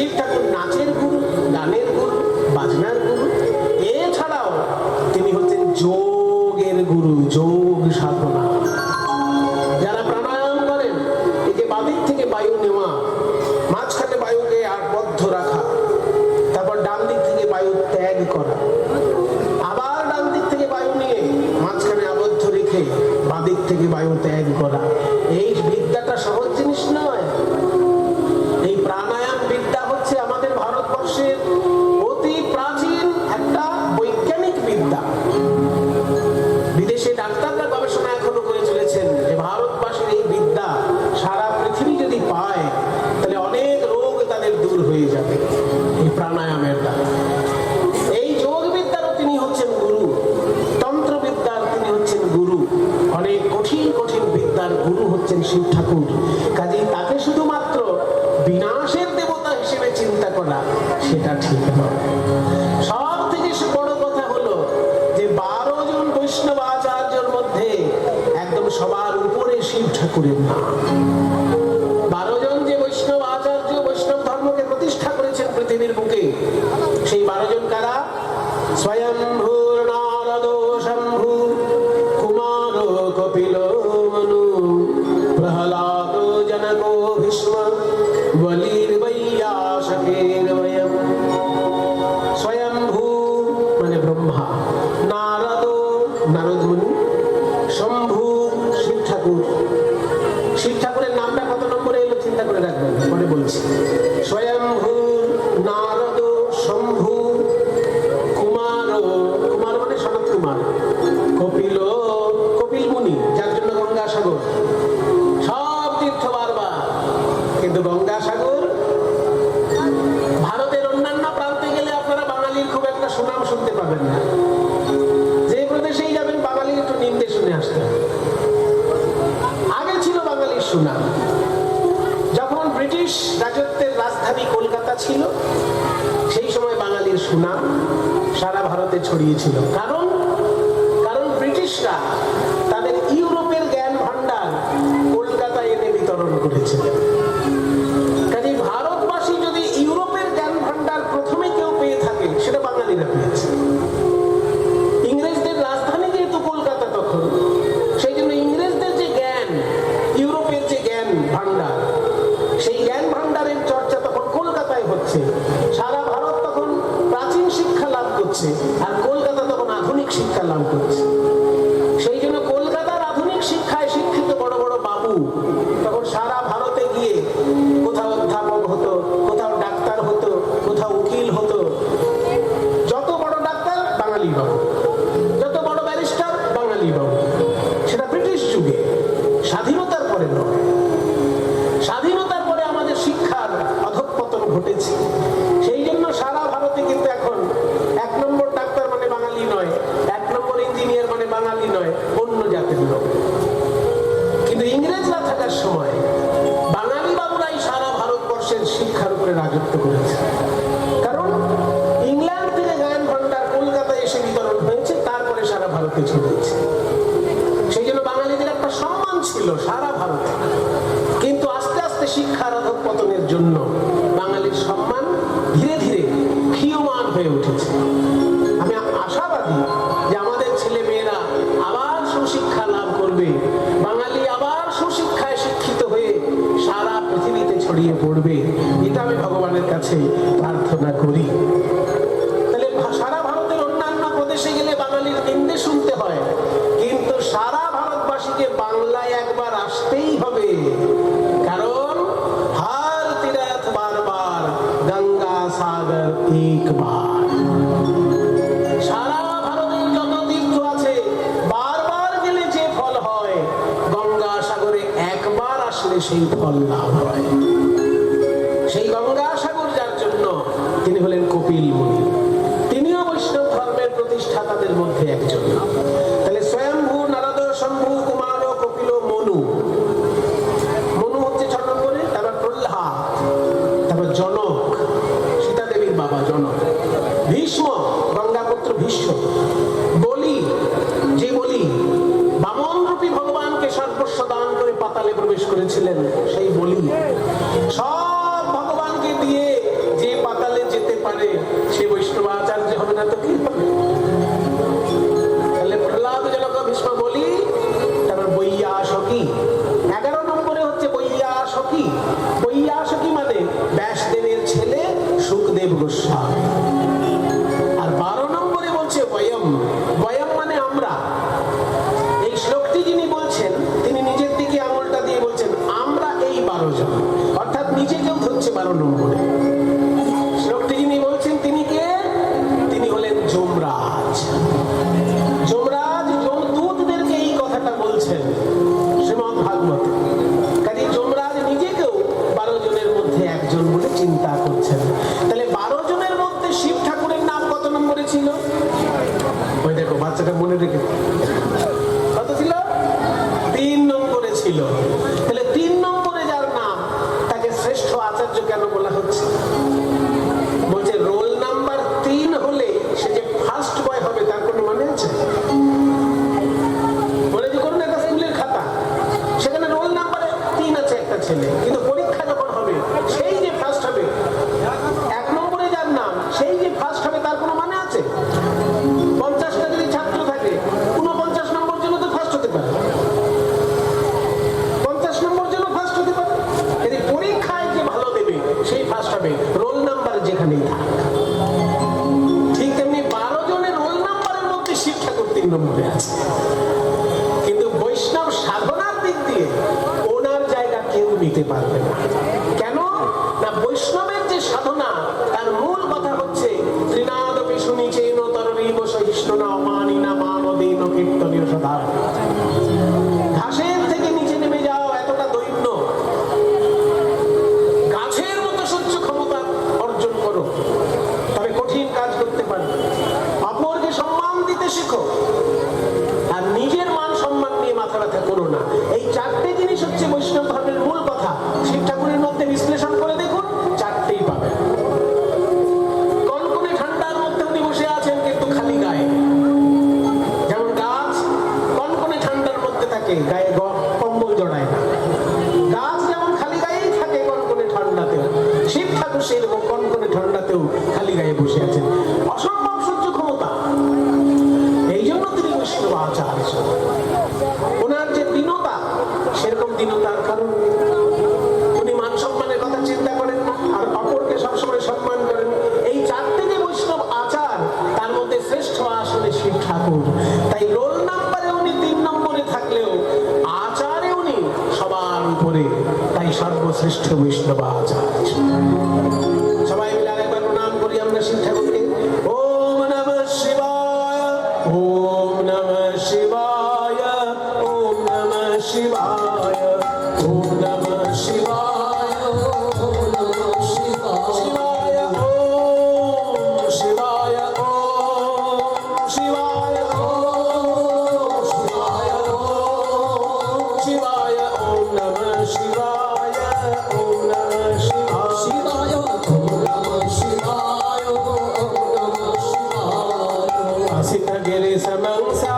শিব ঠাকুর নাচের গুরু, গানের গুরু, বাজনার গুরু, এছাড়াও তিনি হচ্ছেন যোগের গুরু, যোগ সাধনা। যারা প্রাণায়াম করেন, এই যে বাদিক থেকে বায়ু নেওয়া, মাঝখানে বায়ুকে আবদ্ধ রাখা, তারপর ডান দিক থেকে বায়ু ত্যাগ করা, আবার ডান দিক থেকে বায়ু নিয়ে মাঝখানে আবদ্ধ রেখে বাদিক থেকে বায়ু ত্যাগ করা, এই বিদ্যাটা সহজ জিনিস নয়। এই প্রাণায়াম বিদ্যা হচ্ছে আমাদের ভারতবর্ষের অতি প্রাচীন একটা বৈজ্ঞানিক বিদ্যা। বিদেশে ডাক্তাররা গবেষণা এখনো করে চলেছেন যে ভারতবাসীর এই বিদ্যা সারা পৃথিবী যদি পায় তাহলে অনেক রোগ তাদের দূর হয়ে যাবে এই প্রাণায়ামের দ্বারা। এই যোগ বিদ্যারও তিনি হচ্ছেন গুরু, তন্ত্রবিদ্যার তিনি হচ্ছেন গুরু, অনেক কঠিন কঠিন বিদ্যার গুরু হচ্ছেন শিব ঠাকুর। কাজেই তাকে শুধুমাত্র বিনাশের দেবতা হিসেবে চিন্তা করা সেটা ঠিক নয়। সব থেকে বড় কথা হলো যে 12 জন বৈষ্ণব আচার্যের মধ্যে একদম সবার উপরে শিব ঠাকুরের নাম। 12 জন যে বৈষ্ণব আচার্য বৈষ্ণব ধর্মকে প্রতিষ্ঠা করেছেন পৃথিবীর বুকে, সেই 12 জন কারা? স্বয়ম্ভূ নারদ শম্ভু কুমার কপিল মনু প্রহ্লাদ জনকো ভীষ্ম বলির বৈয়াসকের বয়ম। স্বয়ম্ভূ মানে ব্রহ্মা, নারদ নারদ মুনি, শম্ভু শিব ঠাকুর। শিব ঠাকুরের নামটা কত নম্বরে এলো চিন্তা করে রাখবেন, পরে বলছি। স্বয়ম্ভূ নারদ শম্ভু কুমার, কুমার মানে সনত কুমার, কপিল কপিল মুনি যার জন্য গঙ্গাসাগর। সব তীর্থ বারবার, কিন্তু গঙ্গাসাগর ভারতের অন্যান্য প্রান্তে গেলে আপনারা বাঙালির খুব একটা সুনাম শুনতে পাবেন না। যে প্রদেশেই যাবেন বাঙালির একটু নিন্দে শুনে আসতে হবে। আগে ছিল বাঙালির সুনাম। যখন ব্রিটিশ রাজত্বের রাজধানী কলকাতা ছিল, সেই সময় বাঙালির সুনাম সারা ভারতে ছড়িয়েছিল। কারণ ব্রিটিশরা তাদের ইউরোপের জ্ঞান ভান্ডার কলকাতায় এনে বিতরণ করেছিলেন। কাজে ভারতবাসী যদি ইউরোপের জ্ঞান ভান্ডার প্রথমে কেউ পেয়ে থাকে, সেটা বাঙালিরা পেয়েছে। ইংরেজদের রাজধানী যেহেতু কলকাতা তখন, সেই জন্য ইংরেজদের যে জ্ঞান, ইউরোপের যে জ্ঞান ভান্ডার, সেই জ্ঞান ভান্ডারের চর্চা তখন কলকাতায় হচ্ছে। সারা ভারত তখন প্রাচীন শিক্ষা লাভ করছে, আর কলকাতা তখন আধুনিক শিক্ষা লাভ করছে। সেই জন্য কলকাতার আধুনিক শিক্ষায় শিক্ষিত বড় বড় বাবু তখন সারা ভারতে গিয়ে কোথাও অধ্যাপক হতো, কোথাও ডাক্তার হতো, কোথাও উকিল হতো। যত বড় ডাক্তার বাঙালি বাবু, যত বড় ব্যারিস্টার বাঙালি বাবু। সেটা ব্রিটিশ যুগে, স্বাধীনতার পরে নয়। স্বাধীনতার পরে আমাদের শিক্ষার অধঃপতন ঘটেছে। সেই জন্য সারা ভারতে কিন্তু এখন 1 নম্বর ডাক্তার মানে বাঙালি নয়, 1 নম্বর ইঞ্জিনিয়ার মানে বাঙালি নয়, অন্য জাতির লোক। কিন্তু ইংরেজরা থাকার সময় বাঙালি বাবুরাই সারা ভারতবর্ষের শিক্ষার উপরে রাজত্ব করেছে। কারণ ইংল্যান্ড থেকে জ্ঞান ভান্ডার কলকাতায় এসে বিতরণ হয়েছে, তারপরে সারা ভারতে ছড়িয়েছে। সেই জন্য বাঙালিদের একটা সম্মান ছিল সারা ভারতে। কিন্তু আস্তে আস্তে শিক্ষার অধঃপতনের জন্য বাঙালির সম্মান ধীরে ধীরে ক্ষীয়মান হয়ে উঠেছে। আমি আশাবাদী যে আমাদের ছেলে মেয়েরা আবার সুশিক্ষা লাভ করবে, বাঙালি আবার সুশিক্ষায় শিক্ষিত হয়ে সারা পৃথিবীতে ছড়িয়ে পড়বে। এটা আমি ভগবানের কাছে প্রার্থনা করি। তাহলে সারা ভারতের অন্যান্য প্রদেশে গেলে বাঙালির নিন্দে শুনতে হয়, কিন্তু সারা ভারতবাসীকে বাংলায় একবার আসতেই হবে। কারণ হার তীরথ বারবার, গঙ্গা সাগর একবার। সারা ভারতের যত তীর্থ আছে বারবার গেলে যে ফল হয়, গঙ্গা সাগরে একবার আসলে সেই ফল লাভ হয়। সেই গঙ্গা সাগর যার জন্য তিনি হলেন কপিল মুনি, তিনিও বৈষ্ণব ধর্মের প্রতিষ্ঠাতাদের মধ্যে একজন। তাহলে স্বয়ম্ভূ নারদ শম্ভু কুমার কপিল মনু। মনু হচ্ছে 6 নম্বরে, তারপর প্রহ্লাদ, তারপর জনক, সীতা দেবীর বাবা জনক, ভীষ্ম গঙ্গাপুত্র ভীষ্ম, বলি যে বলি বামন রূপী ভগবানকে সর্বস্ব দান করে পাতালে প্রবেশ করেছিলেন সেই বলি, সব ভগবানকে পারে সে বৈষ্ণব আচার্য হবে না তো কি হবে? তাহলে প্রহ্লাদ জনক ভীষ্ম বলি, তারপর বৈয়াসকি। 11 নম্বরে হচ্ছে বৈয়াসকি। বৈয়াসকি মানে ব্যাসদেবের ছেলে সুখদেব গোস্বামী। আর 12 নম্বরে বলছে বয়ম। বয়ম মানে আমরা। এই শ্লোকটি যিনি বলছেন তিনি নিজের দিকে আঙুলটা দিয়ে বলছেন আমরা এই 12 জন, অর্থাৎ নিজেকেও ধরছে 12 নম্বরে। শ্লোকটি যিনি বলছেন তিনি কে? তিনি হলেন যমরাজ। যমরাজ যমদূতদেরকে এই কথাটা বলছেন শ্রীমদ্ ভাগবত। কাজে যমরাজ নিজেকেও 12 জনের মধ্যে একজন বলে চিন্তা করছেন। তাহলে 12 জনের মধ্যে শিব ঠাকুরের নাম কত নম্বরে ছিল? ওই দেখো বাচ্চাটা মনে রেখে, কত ছিল? 3 নম্বরে ছিল। তাহলে 3 নম্বরে যার নাম তাকে শ্রেষ্ঠ আচার্য কেন বলা হচ্ছে? বলছে রোল নাম্বার 3 হলে সে যে ফার্স্ট বয় হবে তার কোনো মানে আছে? বলে যে করুন একটা স্কুলের খাতা, সেখানে রোল নাম্বারে 3 আছে একটা ছেলে, কিন্তু পরীক্ষা যখন হবে সেই যে ফার্স্ট হবে, 1 নম্বরে যার নাম সেই যে ফার্স্ট হবে তার কোনো মানে আছে? 50টা যদি ছাত্র থাকে 49 নম্বর জন্য তো ফার্স্ট হতে পারে, 50 নম্বর জন্য ফার্স্ট হতে পারে। যদি পরীক্ষায় যে ভালো দেবে সেই ফার্স্ট হবে, রোল নাম্বার যেখানেই থাক। ঠিক তেমনি 12 জনের রোল নাম্বারের মধ্যে শিব ঠাকুর 3 নম্বরে আছে। কিন্তু বৈষ্ণব সাধনার দিক দিয়ে ওনার জায়গা কেউ নিতে পারবে না। কেন না? বৈষ্ণবের যে সাধনা তার মূল কথা হচ্ছে ত্রিনাদপি শুনিচেন তরণীব সহিষ্ণুনা অমানিনা মানদেন কীর্তনীয় সদা। ঘাসের থেকে নিচে নেমে যাও এতটা দৈন্য, গাছের মতো সহ্য ক্ষমতা অর্জন করো, তবে কঠিন কাজ করতে পারবে। অপরকে সম্মান দিতে শেখো, আর নিজের মান সম্মান নিয়ে মাথা ব্যথা করো না। এই 4টে জিনিস হচ্ছে বৈষ্ণব ধর্মের মূল কথা। শিব ঠাকুরের মধ্যে বিশ্লেষণ করে দেখুন, 4টেই পাবেন। কনকনে ঠান্ডার মধ্যে উনি বসে আছেন কিন্তু খালি গায়ে, যেমন গাছ কনকনে ঠান্ডার মধ্যে থাকে, গায়ে কম্বল জড়ায় না। গাছ যেমন খালি গায়েই থাকে কনকনে ঠান্ডাতেও, শিব ঠাকুর সেরকম কনকনে ঠান্ডাতেও খালি গায়ে বসে আছেন। অসম্ভব সহ্য ক্ষমতা। এই জন্য তিনি বৈষ্ণব আচার্য। ওনার যে দীনতা, সেরকম দীনতার কারণ উনি মান সম্মানের কথা চিন্তা করেন না, আর অপরকে সবসময় সম্মান করেন। এই 4টে যে বৈষ্ণব আচার, তার মধ্যে শ্রেষ্ঠ আসলে শিব ঠাকুর। তাই রোল নাম্বারে উনি 3 নম্বরে থাকলেও আচারে উনি সবার উপরে, তাই সর্বশ্রেষ্ঠ বৈষ্ণব আচার্য। সবাই মিলে আরেকবার প্রণাম করি আমরা শিব ঠাকুরকে। ওম নমঃ শিবায়, ওম নমঃ শিবায়, ওম নমঃ শিবায়, ওম নমঃ শিবায়, ওম নমঃ শিবায়, ওম শিবায়, ওম শিবায়, ওম শিবায়, ওম শিবায়, ওম নমঃ শিবায়, ওম নমঃ শিবায়, ওম নমঃ শিবায়, ওম নমঃ শিবায়। আসিত গিরি সমংসা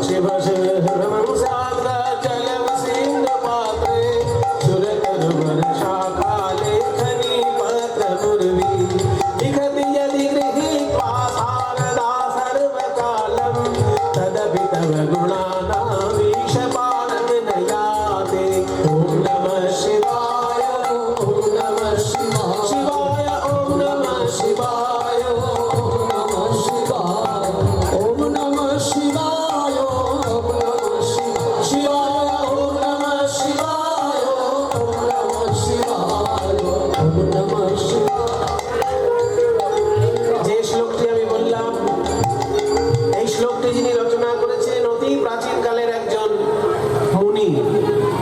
শিব শিব সমংসাগ্র চলম সিন্ধ পাত্রে সুরতর বর্ষা কালে খনি পত্র মুরবি লিখতি यदि গৃহীত্বা শারদা সর্বকালম তদপি তব গুণানাম ঈশপারম নয়াতে। ওম নমঃ শিবায়, ওম নমঃ শিবায়, ওম নমঃ শিবায়, ওম নমঃ শিবায়, ওম নমঃ শিবায়, ওম নমঃ শিবায়, ওম নমঃ শিবায়, ওম নমঃ শিবায়, ওম নমঃ শিবায়। যে শ্লোকটি আমি বললাম, এই শ্লোকটি যিনি রচনা করেছিলেন অতি প্রাচীন কালের একজন মুনি,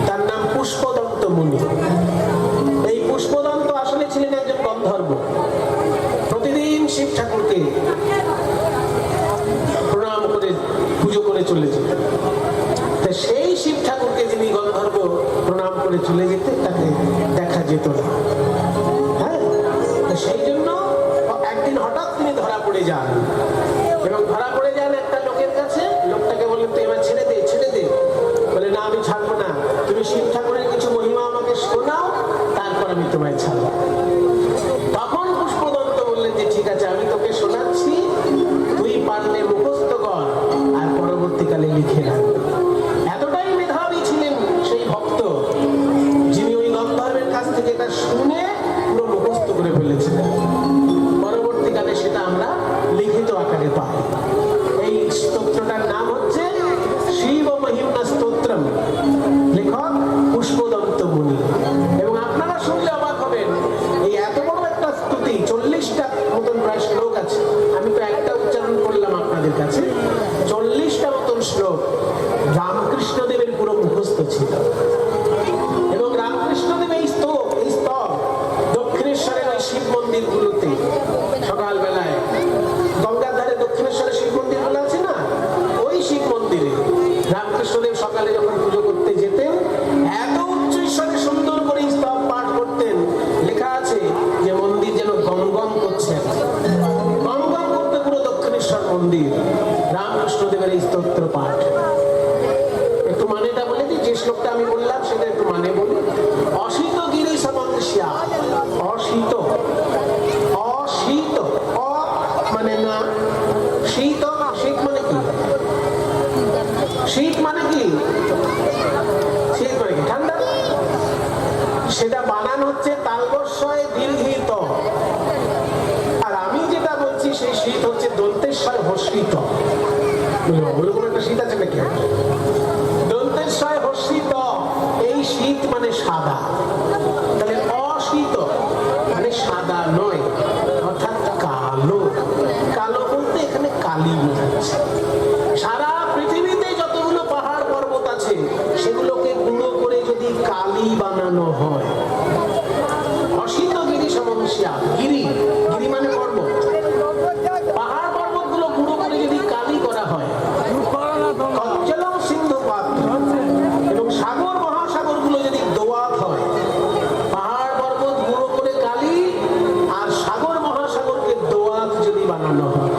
তার নাম পুষ্পদন্ত মুনি। এই পুষ্পদন্ত আসলে ছিলেন একজন গন্ধর্ব। প্রতিদিন শিব ঠাকুরকে প্রণাম করে পুজো করে চলে যেতেন। সেই শিব ঠাকুরকে যিনি গন্ধর্ব প্রণাম করে চলে যেতেন তাকে দেখা যেত না। হ্যাঁ, সেই জন্য একদিন হঠাৎ তিনি ধরা পড়ে যান, এবং ধরা পড়ে যান একটা লোকের কাছে। লোকটাকে বললেন তুই এবার ছেড়ে দে, ছেড়ে দে। বলে না, আমি ছাড়বো না, তুমি শিব ঠাকুরের কিছু মহিমা আমাকে শুনে পুরো মুখস্থ করে ফেলেছিলেন। পরবর্তীকালে সেটা আমরা লিখিত আকারে পাই। এই স্তোত্রটার নাম হচ্ছে শিব মহিম্না স্তোত্রম, লেখক পুষ্পদন্ত মুনি। এবং আপনারা শুনলে অবাক হবেন, এই এত বড় একটা স্তুতি, 40টা মতন প্রায় শ্লোক আছে। আমি তো একটা উচ্চারণ করলাম আপনাদের কাছে, 40টা মতন শ্লোক রামকৃষ্ণদেবের পুরো মুখস্থ ছিল। এবং রামকৃষ্ণদেব এই স্তব দক্ষিণেশ্বরের ওই শিব মন্দিরগুলোতে সকালবেলায় গঙ্গার ধারে দক্ষিণেশ্বরের শিব মন্দিরগুলো আছে না, ওই শিব মন্দিরে রামকৃষ্ণদেব সকালে যখন পুজো করতে যেতেন এত উচ্চ ঈশ্বরে সুন্দর করে স্তব পাঠ করতেন, লেখা আছে যে মন্দির যেন গম গম করছে, গম গম করতে পুরো দক্ষিণেশ্বর মন্দির রামকৃষ্ণদেবের এই স্তোত্র পাঠ। একটু মানেটা বলে দিই, যে শ্লোকটা আমি বললাম সেটা একটু মানে বলি। অশীত গিরি সমস্যা, অশীত, অশীত, অ মানে না, শীত, শীত মানে কি? শীত মানে কি? শীত মানে কি? ঠান্ডা। সেটা বানান হচ্ছে তালবস্যয় দীর্ঘিত, আর আমি যেটা বলছি সেই শীত হচ্ছে দন্তেশ্বয় হর্ষিত। ওরকম একটা শীত আছে নাকি? দন্তেশ্বয় হর্ষিত, এই শীত মানে সাদা। তাহলে অশীত মানে সাদা নয়, অর্থাৎ কালো। কালো বলতে এখানে কালি বোঝাচ্ছে। সারা পৃথিবীতে যতগুলো পাহাড় পর্বত আছে সেগুলোকে গুঁড়ো করে যদি কালি বানানো হয়, অশীত গিরি সমস্যা, গিরি, গিরি মানে পর্বত, পাহাড় পর্বতগুলো গুঁড়ো করে যদি কালি করা হয়, কচ্ছলম সিন্ধু পাত্র, এবং সাগর মহাসাগর গুলো যদি দোয়াত হয়, পাহাড় পর্বত গুঁড়ো করে কালি আর সাগর মহাসাগরকে দোয়াত যদি বানানো হয়,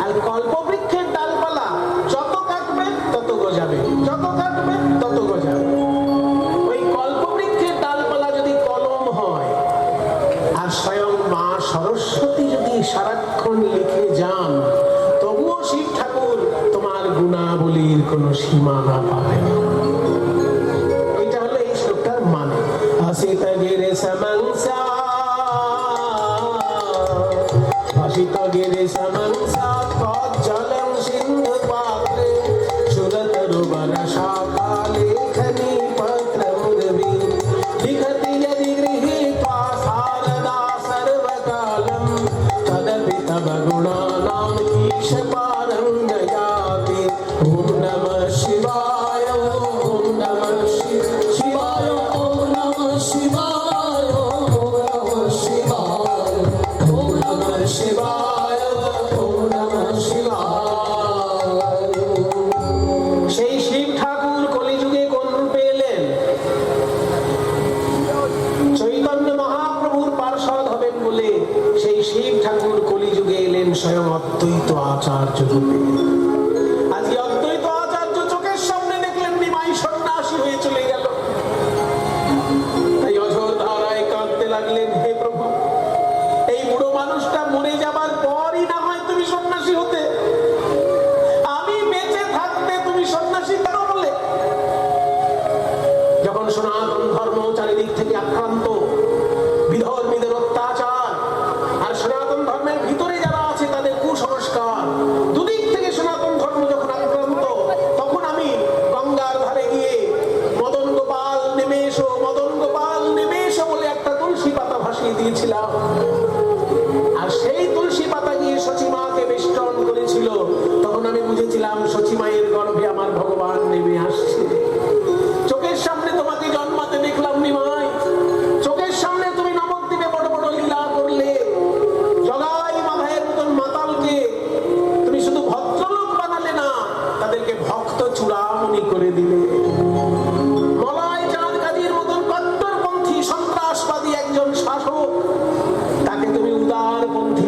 আর কল্পবৃক্ষের ডালপালা যত কাটবে তত গজাবে, যত কাটবে তত গজাবে। ওই কল্পবৃক্ষের ডালপালা যদি কলম হয়, আর স্বয়ং মা সরস্বতী যদি সারাক্ষণ লিখে যান, তবুও শিব ঠাকুর তোমার গুণাবলীর কোনো সীমানা পাবে না। এটা হলো এই শ্লোকটার মানে। অসিত গিরে সমংসা, অসিত গিরে সমংসা কজ্জলং সিন্ধু পাত্রে সুরতরুবর শাখা লেখনী পত্র মুরবি লিখতি যদি গৃহীত্বা শারদা সর্বকালম তদপি তব গুণানাম ईश पारं नयाति। ओम नमः शिवाय, ओम नमः शिवाय, ओम नमः शिवाय, ओम नमः शिवाय, ओम नमः शिवाय, ओम नमः शिवाय। সেই শিব ঠাকুর কলিযুগে কোন রূপে এলেন? চৈতন্য মহাপ্রভুর পার্ষদ হবেন বলে সেই শিব ঠাকুর কলিযুগে এলেন স্বয়ং অদ্বৈত আচার্য রূপে। আজকে অদ্বৈত আচার্য চোখের সামনে দেখলেন নিমাই সন্ন্যাসী হয়ে চলে গেল, তাই অঝোর ধারায় কাঁদতে লাগলেন, হে প্রভু, এই বুড়ো মানুষটা মরে যাবার পরই না হয় তুমি সন্ন্যাসী হতে, আমি বেঁচে থাকতে তুমি সন্ন্যাসী কেন বলে? যখন সনাতন ধর্ম চারিদিক থেকে আক্রান্ত, বিধর্মীদের অত্যাচার, আর সনাতন ধর্মের ভিতরে যারা আছে তাদের কুসংস্কার, দুদিক থেকে সনাতন ধর্ম যখন আক্রান্ত, তখন আমি গঙ্গার ধারে গিয়ে মদন গোপাল নেমে এসো, মদন গোপাল নেমে এসো বলে একটা তুলসী পাতা ভাসিয়ে দিয়েছিলাম। আর সেই তুলসী পাতা গিয়ে সচিমাকে বেষ্টন করেছিল, তখন আমি বুঝেছিলাম সচিমায়ের গর্ভে আমার ভগবান নেমে আসছে। চোখের সামনে তোমাকে জন্মাতে দেখলাম নিমাই, চোখের সামনে তুমি নবদ্বীপে বড় বড় লীলা করলে, জগাই মাথায়ের মতন মাতালকে তুমি শুধু ভদ্রলোক বানালে না, তাদেরকে ভক্ত চূড়ামণি করে দিলে। মলয় চাঁদ কাজীর মতন কট্টরপন্থী সন্ত্রাসবাদী একজন শাসক, তাকে তুমি উদারপন্থী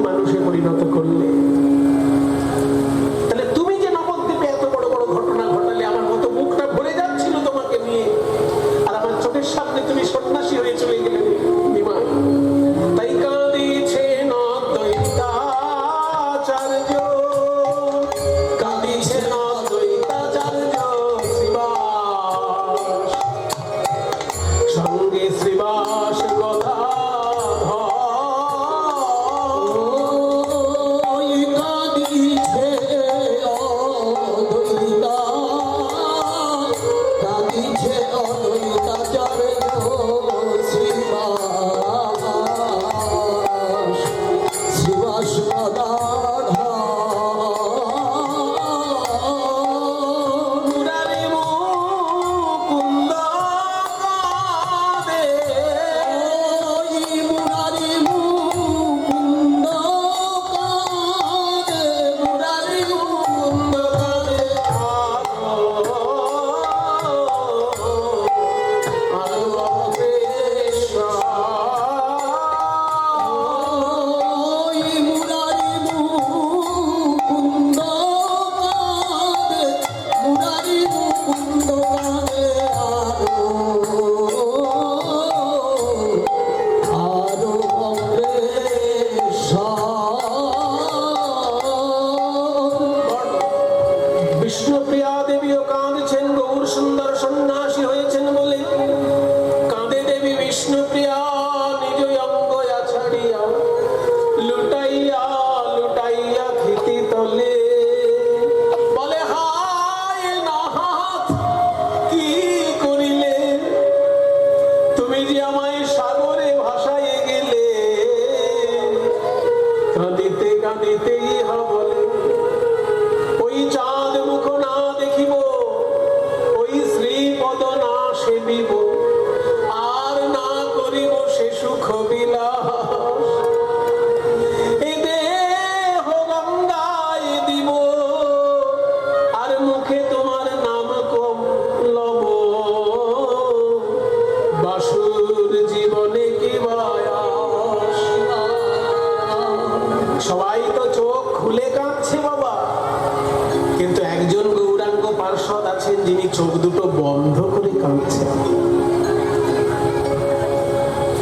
চোখ দুটো বন্ধ করে কাঁদছে।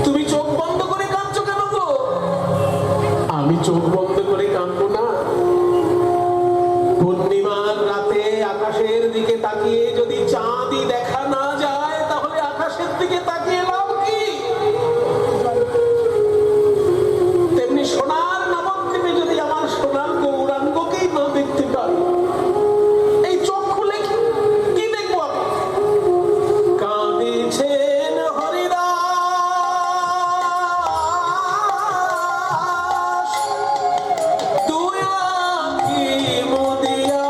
তুমি চোখ বন্ধ করে কাঁদছো কেন গো? আমি চোখ বন্ধ করে কাঁদবো না? পূর্ণিমার রাতে আকাশের দিকে তাকিয়ে যদি চাঁদই দেখা না যায়, তাহলে আকাশের দিকে তাকিয়ে লাভ কি? তেমনি সোনার নবদ্বীপে যদি আমার সোনার গৌরাঙ্গকেই না দেখতে পাই, এই চোখ খুলে কি দেখবো আমি? কাঁদিছেন হরিদাস দুই আঁখি মুদিয়া।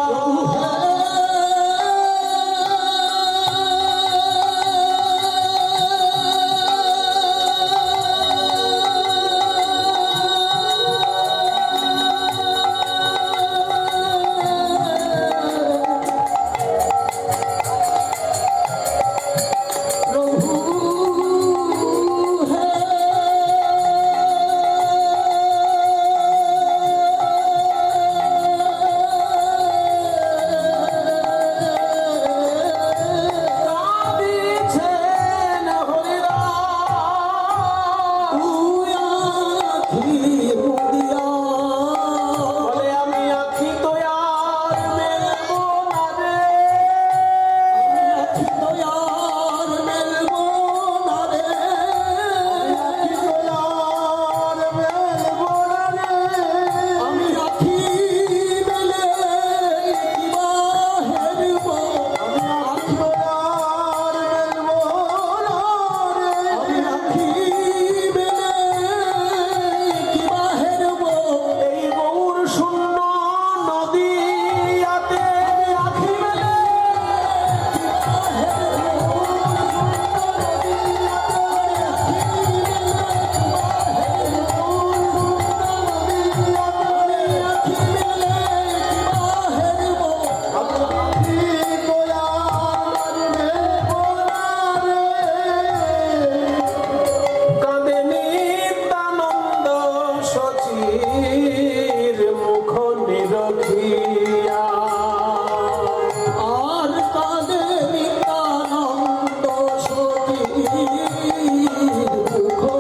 কাঁদিছেন হরিদাস দুই আঁখি মুদিয়া। বলে আমি আঁখি তো আর মেলবো না রে, আঁখি তো আর মেলবো না রে, আঁখি তো আর মেলবো না রে। আমি আঁখি মেলে কিবা হেরবো, আমি আঁখি তো আর মেলবো না রে, আমি আঁখি মেলে কিবা হেরবো। এই গৌর শূন্য নদীয়াতে আমি আঁখি মেলে কাঁদে নিত্যানন্দ শচীর মুখ নিরখিয়া। আর কাঁদে নিত্যানন্দ শচীর মুখ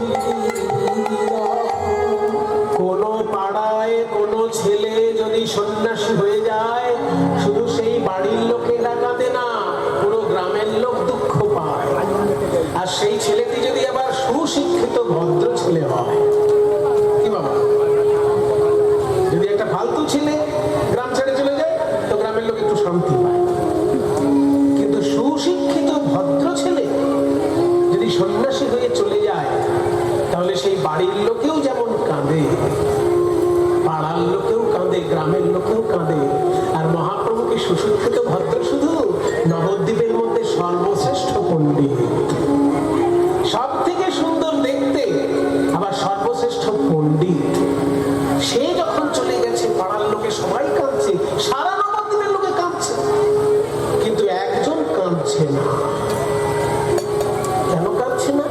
নিরখিয়া। কোন পাড়ায় কোন ছেলে যদি সন্ন্যাসী হয়ে যায়, শুধু সেই বাড়ির লোকেরা কাঁদে না, পুরো গ্রামের লোক দুঃখ পায়। আর সেই ছেলেটি যদি আবার সুশিক্ষিত ভদ্র ছেলে হয়, কি বাবা, যদি একটা ফালতু ছেলে গ্রাম ছেড়ে চলে যায়, তো গ্রামের লোক একটু শান্তি পায়। কিন্তু সুশিক্ষিত ভদ্র ছেলে যদি সন্ন্যাসী হয়ে চলে যায়, তাহলে সেই বাড়ির লোকেও যেমন কাঁদে, পাড়ার লোকেও কাঁদে, গ্রামের লোকেও কাঁদে। আর মহাপ্রভুকে সুশিক্ষিত ভদ্র শুধু নবদ্বীপের মধ্যে সর্বশ্রেষ্ঠ পণ্ডিত, সব থেকে সুন্দর দেখতে, আবার সর্বশ্রেষ্ঠ পণ্ডিত। সে যখন চলে গেছে, পাড়ার লোকে সবাই কাঁদছে, সারা নবদ্বীপের লোকে কাঁদছে, কিন্তু একজন কাঁদছে না। কেন কাঁদছে না?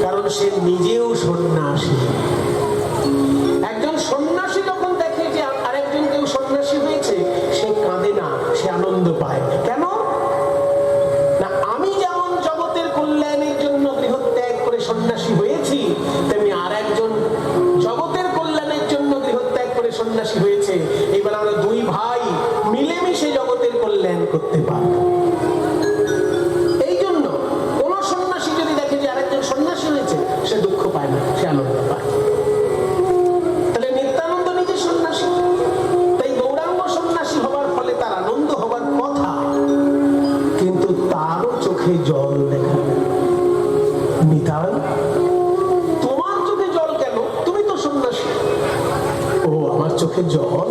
কারণ সে নিজেও সন্ন্যাসী। একজন সন্ন্যাসী যখন দেখে যে আরেকজন কেউ সন্ন্যাসী হয়েছে, সে কাঁদে না, সে আনন্দ পায়। কেন না? আমি যেমন জগতের কল্যাণের জন্য গৃহত্যাগ করে সন্ন্যাসী হয়েছি, তেমনি আর একজন জগতের কল্যাণের জন্য গৃহত্যাগ করে সন্ন্যাসী হয়েছে। এবার আমরা দুই ভাই মিলেমিশে জগতের কল্যাণ করতে পারবো। এই জন্য কোন সন্ন্যাসী যদি দেখে যে আরেকজন সন্ন্যাসী হয়েছে, সে দুঃখ পায় না, সে আনন্দ পায়। তাহলে নিত্যানন্দ নিজে সন্ন্যাসী, তাই গৌরাঙ্গ সন্ন্যাসী হবার ফলে তার আনন্দ হবার কথা, কিন্তু তারও চোখে জল দেখা। নিতাই, তোমার চোখে জল কেন? তুমি তো সন্ন্যাসী। ও, আমার চোখে জল?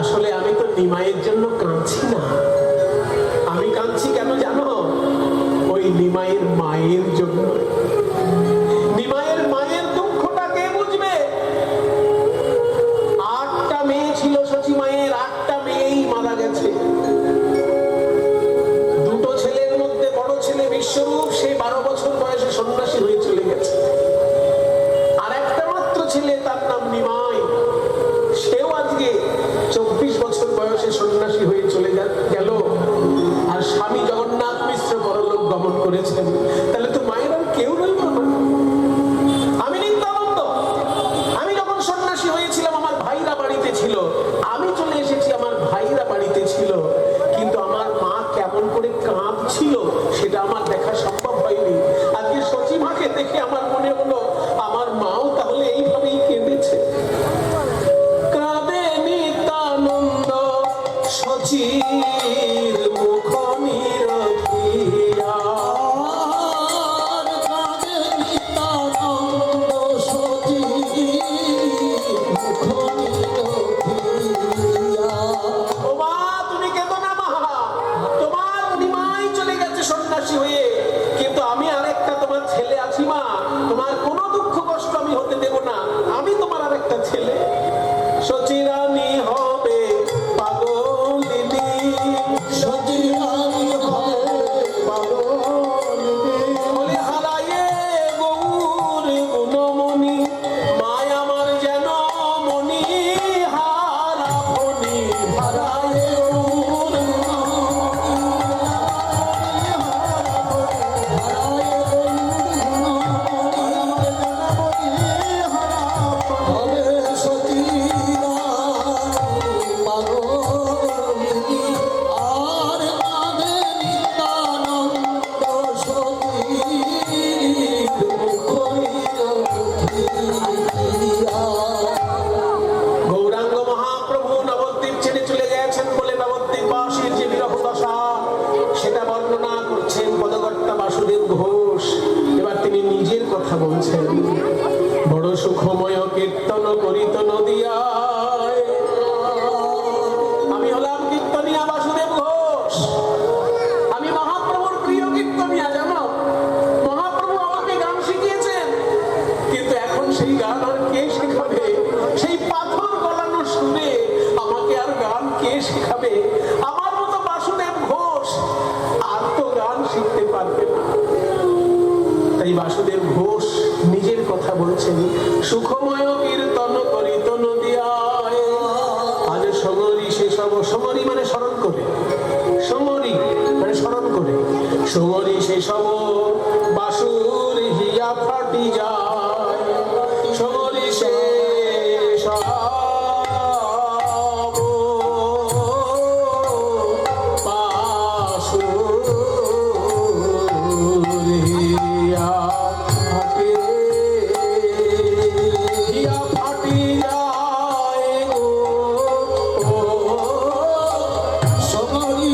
আসলে আমি তো নিমাইয়ের জন্য কাঁদছি না। আমি কাঁদছি কেন জানো? ওই নিমাইয়ের মায়ের জন্য। নিমাইয়ের মায়ের দুঃখটা কে বুঝবে? 8টা মেয়ে ছিল শচী মায়ের, 8টা মেয়েই মারা গেছে। দুটো ছেলের মধ্যে বড় ছেলে বিশ্বরূপ, সে 12 বছর বয়সে সন্ন্যাসী হয়ে চলে গেছে। আর একটা মাত্র ছেলে, তার নাম নিমাই, সেও আজকে 24 বছর বয়সে সন্ন্যাসী করেছেন, তাহলে তো মায়ের আর কেউ রইল না। আমি নিত্যানন্দ, আমি যখন সন্ন্যাসী হয়েছিলাম আমার ভাইরা বাড়িতে ছিল, আমি চলে এসেছি আমার ভাইরা বাড়িতে ছিল, কিন্তু আমার মা কেমন করে কাঁদছিল সেটা আমার দেখা সম্ভব হয়নি। আজকে সচিমাকে দেখে আমার মনে হলো আমার মাও তাহলে এইভাবেই কেঁদেছে। কাঁদে নিত্যানন্দ সচির মুখ নিরখিয়া, কাঁদে নিত্যানন্দ সচির মুখ নিরখিয়া। ও মা, তুমি কেঁদো না মা, তোমার নিমাই চলে গেছে সন্ন্যাসী হয়ে, কিন্তু আমি আরেকটা তোমার ছেলে আছি মা, তোমার কোনো দুঃখ কষ্ট আমি হতে দেব না, আমি তোমার আরেকটা ছেলে। সচিরানী হবে পাগলিনী, সচিরানী হবে পাগলিনী, বলে হারায়ে গৌর গুণমণি, মায় আমার যেন মণি হারা ফণি, হারায়ে গৌর গৌরাঙ্গ মহাপ্রভু নবদ্বীপ ছেড়ে চলে গেছেন বলে নবদ্বীপবাসীর যে বিরহ দশা সেটা বর্ণনা করছেন পদকর্তা বাসুদেব ঘোষ। এবার তিনি নিজের কথা বলছেন। বড় সুখময় কীর্তন করিত নদিয়ায়, আমি হলাম কীর্তনিয়া বাসুদেব ঘোষ, আমি মহাপ্রভুর প্রিয় কীর্তনিয়া। জানো, মহাপ্রভু আমাকে গান শিখিয়েছেন, কিন্তু এখন সেই গান আর কে শেখাবে? সেই পাথর গলানো সুরে আমাকে আর গান কে শেখাবে? আমার মতো বাসুদেব ঘোষ আর তো গান শিখতে পারবে না। তাই বাসুদেব ঘোষ নিজের কথা বলছেন। সুখময় কীর্তন করিত নদিয়ায়, আজ সমরি সেসব, সমরি মানে স্মরণ করে, সমরি মানে স্মরণ করে, সমরি সেসব বাসুর হিয়া ফাটি যায়, সমরি সেসব বাসুর হিয়া ফাটি, হিয়া ফাটি যায় গো, সমরি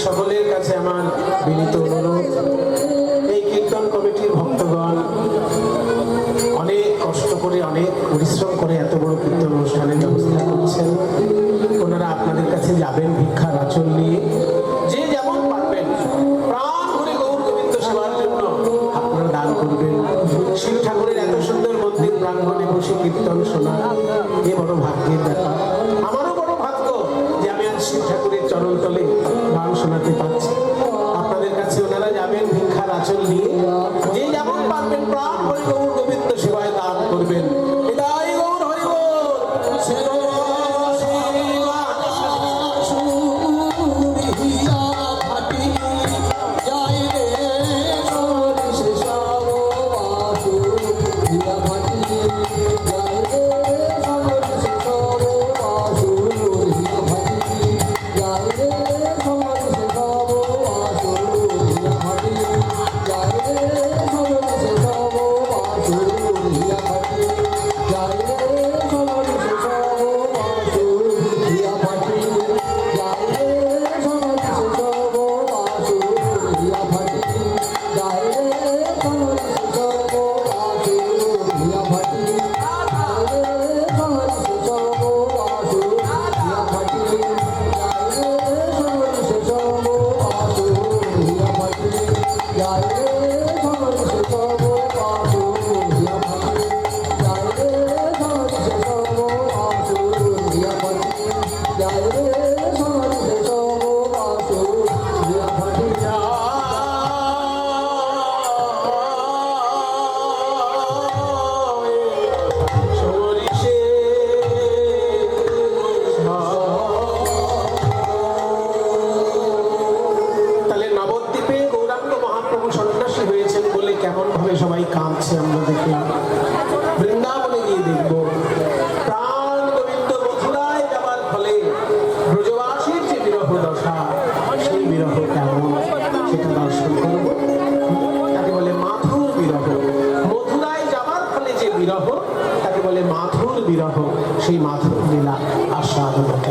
সকলের কাছে আমার বিনীত অনুরোধ, এই কীর্তন কমিটির ভক্তগণ অনেক কষ্ট করে অনেক পরিশ্রম করে এত বড় কীর্তন অনুষ্ঠানের ব্যবস্থা করছেন। ওনারা আপনাদের কাছে যাবেন ভিক্ষার আঁচল নিয়ে, যে যেমন পারবেন প্রাণ ভরে গৌর গোবিন্দ সেবার জন্য আপনারা দান করবেন। শিব ঠাকুরের এত সুন্দর মন্দির প্রাঙ্গণে বসে কীর্তন শোনা এ বড় ভাগ্যের ব্যাপার। আমারও বড় ভাগ্য যে আমি আজ শিব ঠাকুরের চরণ তলে গান শোনাতে পারছি। আপনাদের কাছে ওনারা যাবেন ভিক্ষার আঁচল নিয়ে, যে যেমন পারবেন প্রাণ ভরে গৌর গোবিন্দ সেবায় দান করবেন। বিদায় গৌর হরি বল। Guru বলে মাথুর বিরহ, সেই মাথুর লীলা আস্বাদন করতে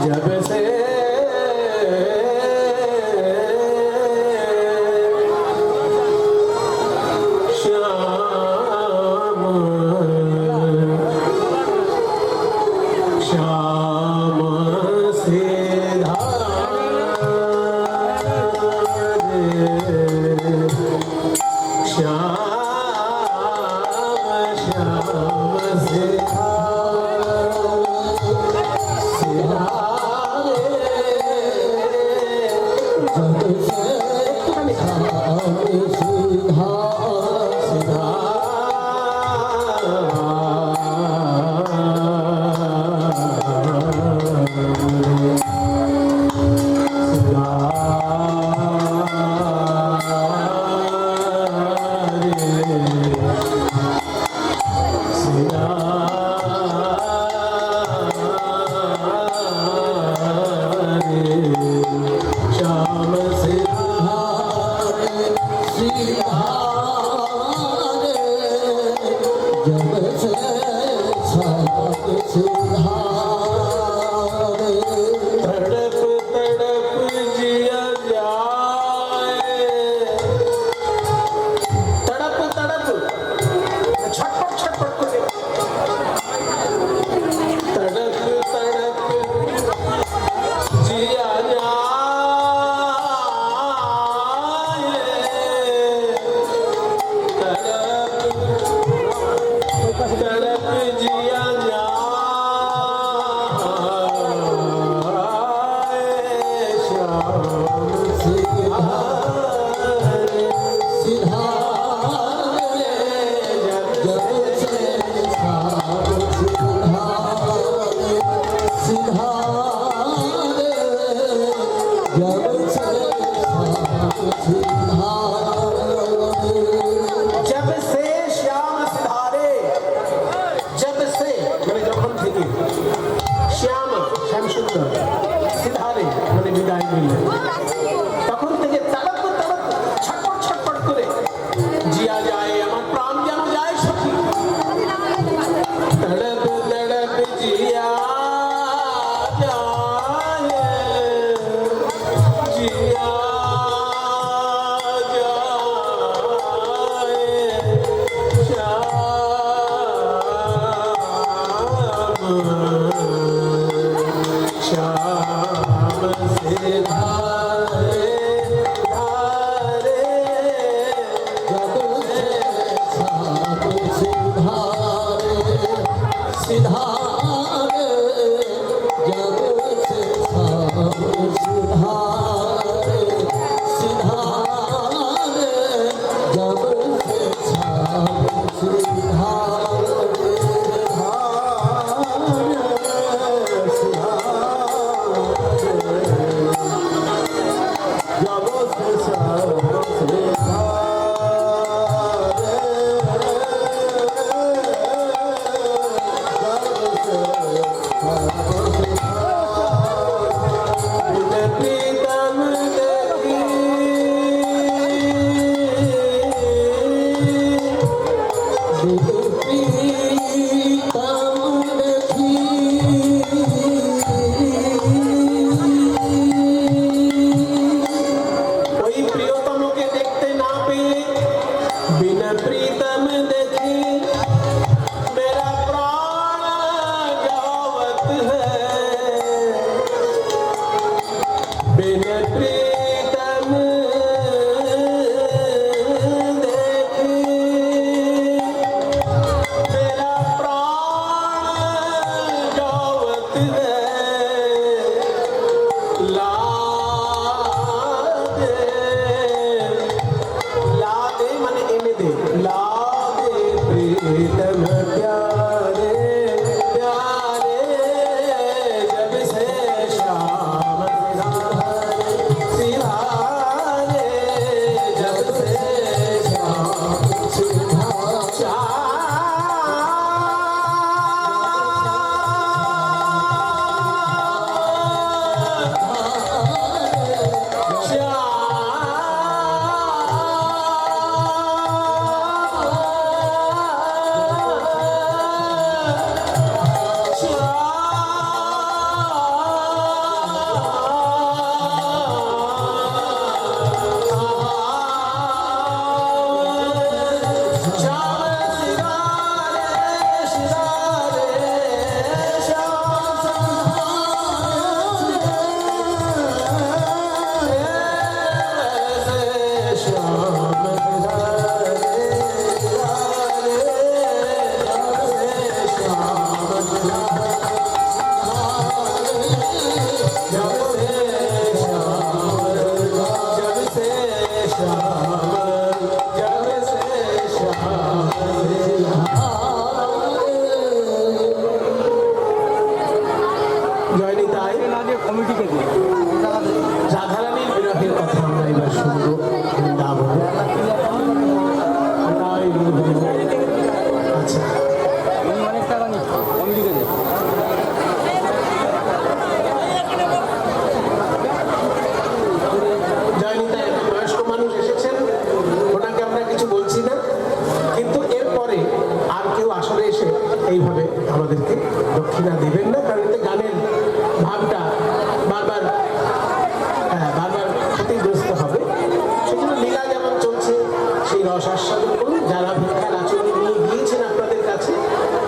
जब से श्याम श्याम से রাধারানীর বিরহের কথা আমরা এবার শুনবো বৃন্দাবনে। আচ্ছা, জয়নিতা একটা বয়স্ক মানুষ এসেছেন, ওনাকে আমরা কিছু বলছি না, কিন্তু এরপরে আর কেউ আসলে এসে এইভাবে আমাদেরকে দক্ষিণা দেবেন না, কারণ এতে গানের ভাবটা বারবার ক্ষতিগ্রস্ত হবে। সেজন্য লীলা যেমন চলছে সেই রস আস্বাদন করুন। যারা ভিক্ষার আচরণ নিয়ে গিয়েছেন আপনাদের কাছে,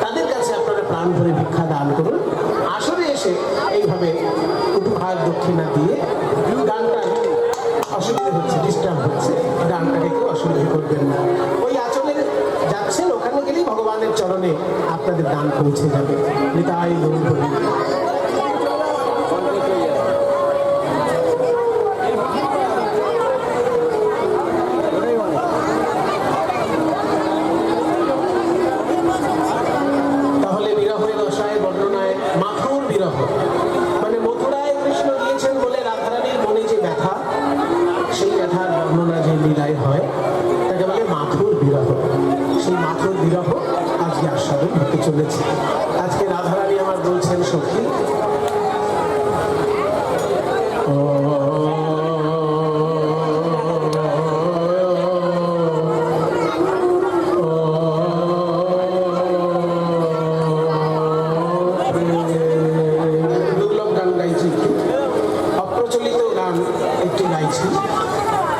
তাদের কাছে আপনারা প্রাণ ভরে ভিক্ষা দান করুন। আসলে এসে এইভাবে উপহার দক্ষিণা দিয়ে গানটা অসুবিধা হচ্ছে, ডিস্টার্ব হচ্ছে, গানটাকে কেউ অসুবিধা করবেন না। ওই আচরণে যাচ্ছেন, ওখানে গেলেই ভগবানের চরণে আপনাদের দান পৌঁছে যাবে। নিতাই গৌর হরি। মানে মথুরায় কৃষ্ণ গিয়েছেন বলে রাধারানীর মনে যে ব্যথা, সেই ব্যথার বর্ণনা যে লীলায় হয় তাকে বলে মাথুর বিরহ। সেই মাথুর বিরহ আজকে আস্বাদন হতে চলেছে। আজকে রাধারানী আমার বলছেন, সখী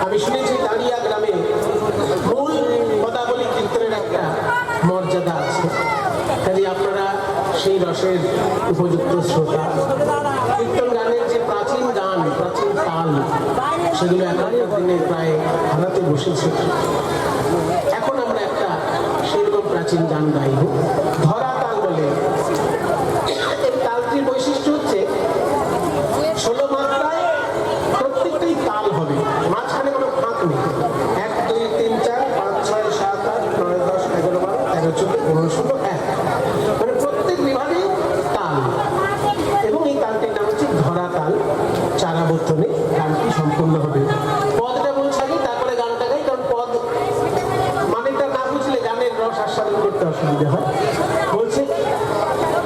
আমি শুনেছি দাঁড়িয়া গ্রামে মূল পদাবলী কীর্তনের একটা মর্যাদা আছে, কাজে আপনারা সেই রসের উপযুক্ত শ্রোতা। কীর্তন গানের যে প্রাচীন গান, প্রাচীন তাল, সেগুলো এখনকার দিনে প্রায় হারাতে বসেছে। এখন আমরা একটা সেরকম প্রাচীন গান গাইব, ধরা তাল বলে। এই তালটির বৈশিষ্ট্য হচ্ছে 16 মাত্রায় প্রত্যেকটাই তাল হবে, মাঝখানে কোনো ফাঁক নেই। 1 2 3 4 5 6 7 8 9 10 11 12 13 14 15 16 1, মানে প্রত্যেক বিভাগে তাল। এবং এই তালটির নাম হচ্ছে ধরা তাল। চারাবর্তনে গানটি সম্পূর্ণ হবে। পদটা বলছে আগে, তারপরে গানটা গাই, কারণ পদ মানেটা না বুঝলে গানের রস আস্বাদন করতে অসুবিধা হয়। বলছে,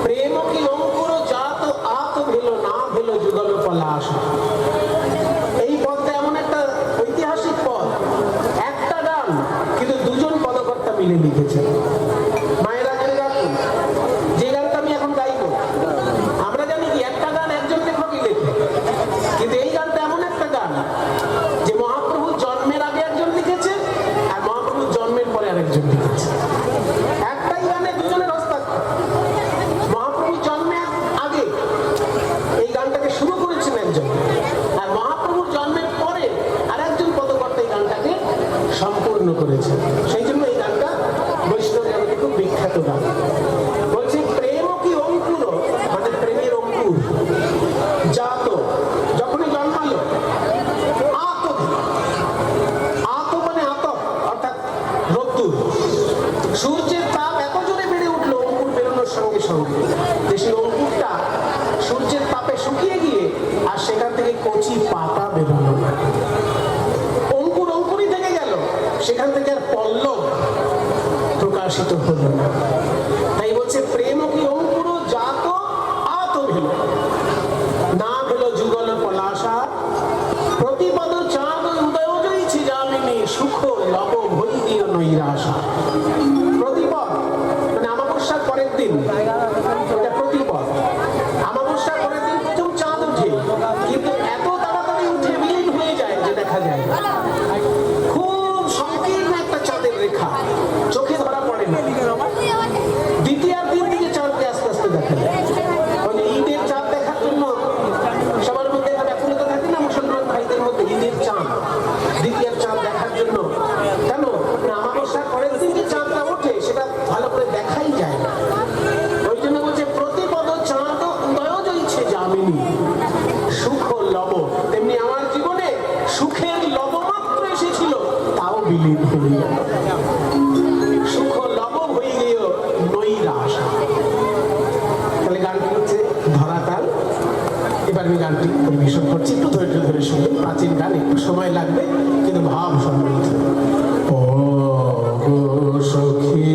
প্রেম কি অঙ্কুর জাত আত ভেল না ভেল যুগল পলাশ। এই পদটা এমন একটা ঐতিহাসিক পদ, একটা গান কিন্তু দুজন পদকর্তা মিলে লিখেছে। মায়েরা জেনে রাখুন, যে গানটা আমি এখন গাইব, আমরা জানি কি একটা গান একজন লেখকই লেখে, কিন্তু এই গানটা এমন একটা গান যে মহাপ্রভু জন্মের আগে একজন লিখেছে আর মহাপ্রভু জন্মের পরে আরেকজন লিখেছে। একটাই গানে দুজনের হস্তাক্ষর। মহাপ্রভু জন্মের আগে এই গানটাকে শুরু করেছেন একজন, আর মহাপ্রভুর জন্মের পরে আরেকজন পদকর্তা এই গানটাকে সম্পূর্ণ করেছেন। সেই জন্য এই গানটা বৈষ্ণব জগতে খুব বিখ্যাত গান। বলছি, প্রেম কি অঙ্কুর, মানে প্রেমের অঙ্কুর, জাত যখনই জন্মালো, আত আত মানে আতপ, অর্থাৎ রোদ্দুর। সূর্যের তাপ এত জোরে বেড়ে উঠলো অঙ্কুর বেরোনোর সঙ্গে সঙ্গে, যে সেই অঙ্কুরটা সূর্যের তাপে শুকিয়ে গিয়ে আর সেখান থেকে কচি পাতা বেরোলো। অঙ্কুর অঙ্কুরই থেকে গেল, সেখান থেকে আর পল্লব প্রকাশিত হলো না। তাই বলছে, প্রেম কি অঙ্কুর জাত আত ভেল না ভেল যুগল পলাশা। প্রতিপদ চাঁদ উদয় জয়ছি যামিনী সুখ লব ভৈদীয় নৈরাশা। প্রতিপদ মানে অমাবস্যার পরের দিন, এটা প্রতিপদ। অমাবস্যার পরের দিন প্রথম চাঁদ ওঠে, কিন্তু এত তাড়াতাড়ি উঠে বিলীন হয়ে যায় যে দেখা যায় খুব সংকীর্ণ একটা চাঁদের রেখা, চোখে ধরা পড়ে না। দ্বিতীয়ার দিন থেকে চাঁদকে আস্তে আস্তে দেখা যায়। মানে ঈদের চাঁদ দেখার জন্য সবার মধ্যে একটা ব্যাকুলতা থাকে না, মুসলমান ভাইদের মধ্যে, ঈদের চাঁদ, দ্বিতীয়ার চাঁদ দেখার জন্য। কেন না, অমাবস্যার পরের দিন যে চাঁদটা ওঠে সেটা ভালো করে দেখাই যায় না। ওই এবার আমি গানটি পরিবেশন করছি, একটু ধৈর্য ধরে শুনবেন। প্রাচীন গান, একটু সময় লাগবে কিন্তু ভাব সমৃদ্ধ। ও গো সখী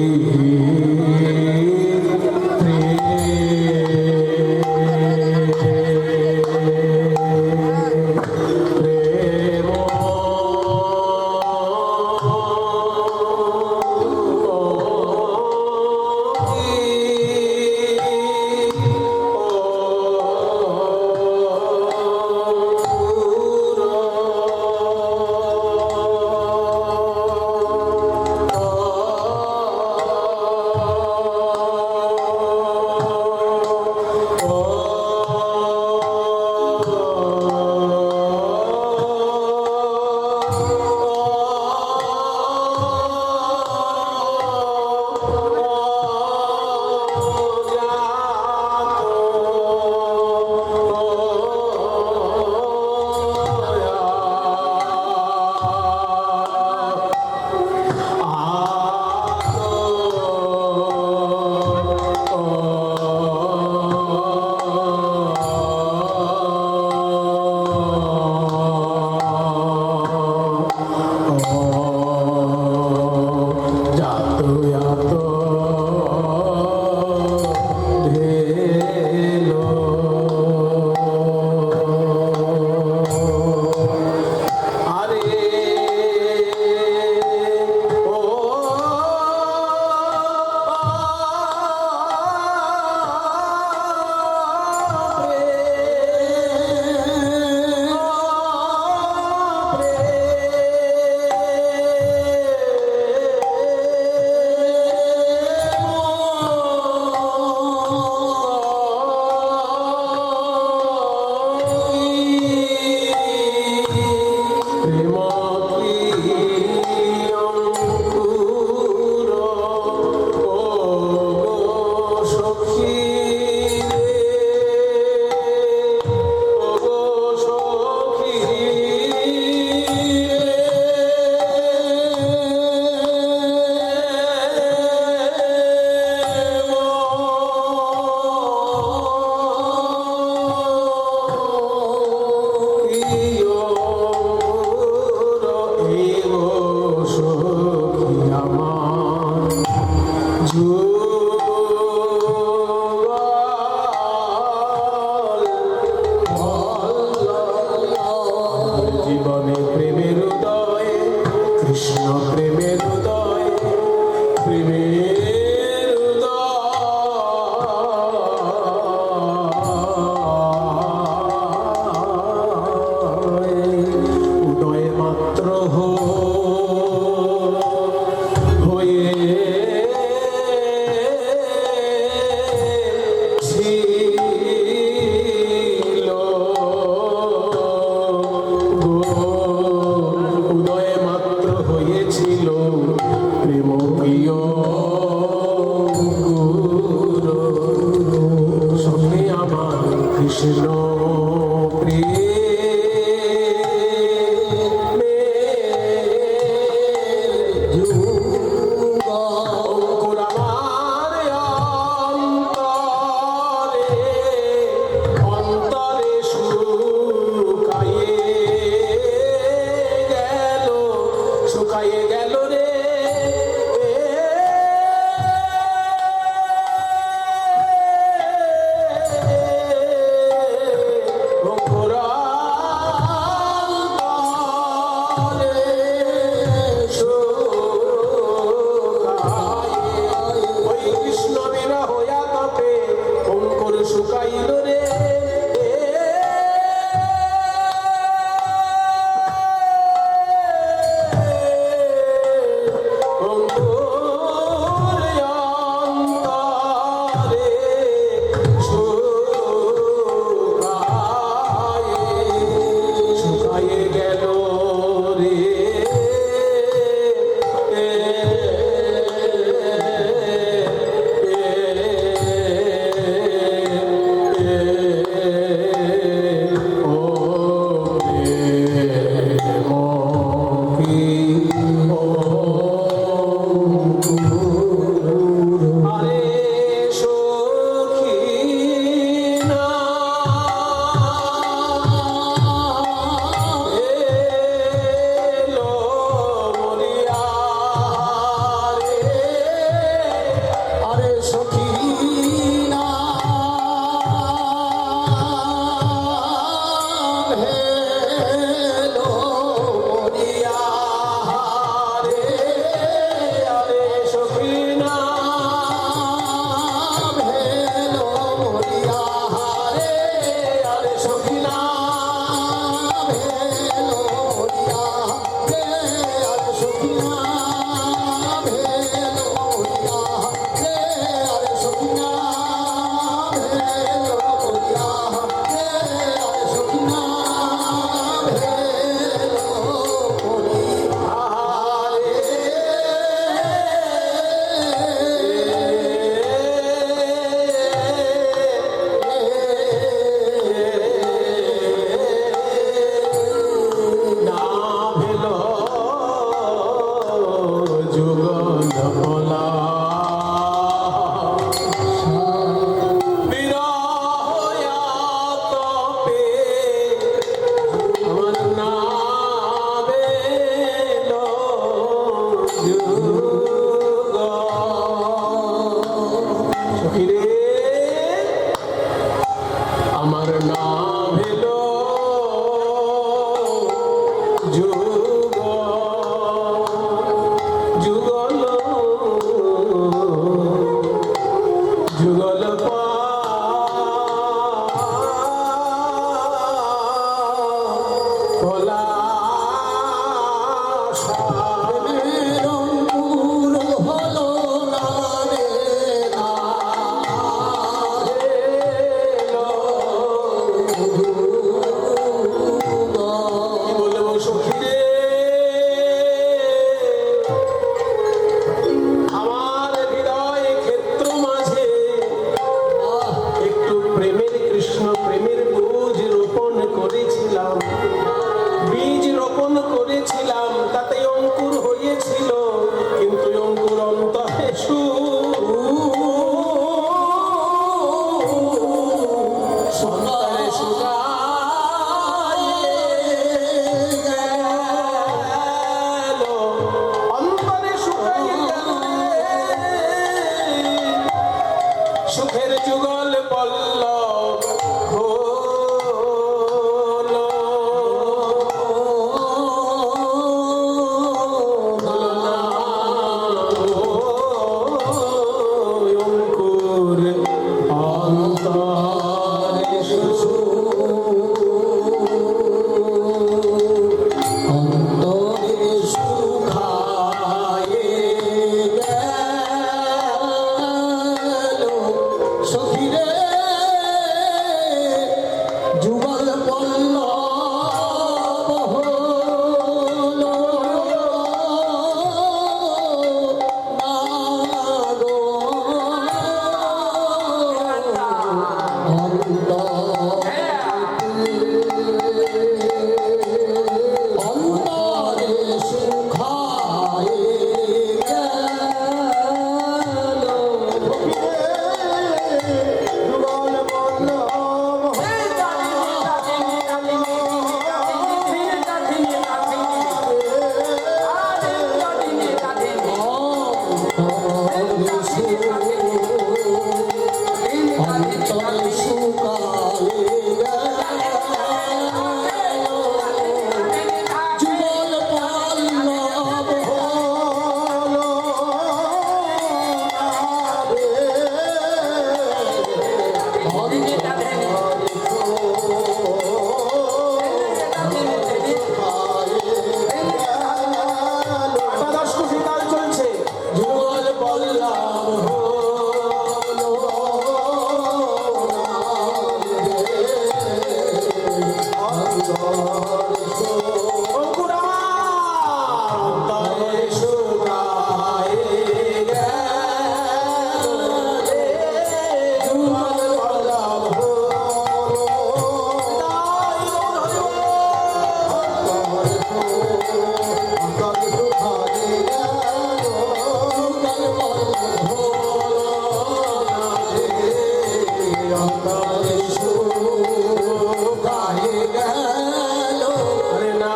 গাছের যুগল পল্লব হলো অঙ্কুর অন্তরে শুকায়ে গেল সখীরে যুগল পল্লব হলো না গো অন্তরে শুকায়ে গেল যুগল পল্লব অন্তরে শুকায়ে যুগল পল্লব হলো একাদশ কুশিকাল চলছে যুগল পল্লব হলো অঙ্কুর আমার অন্তরে শুকায়ে গেল যুগল পল্লব হলো অন্তরে শুকায়ে গেল যুগল পল্লব অন্তরে শুকায়ে গেল আরে না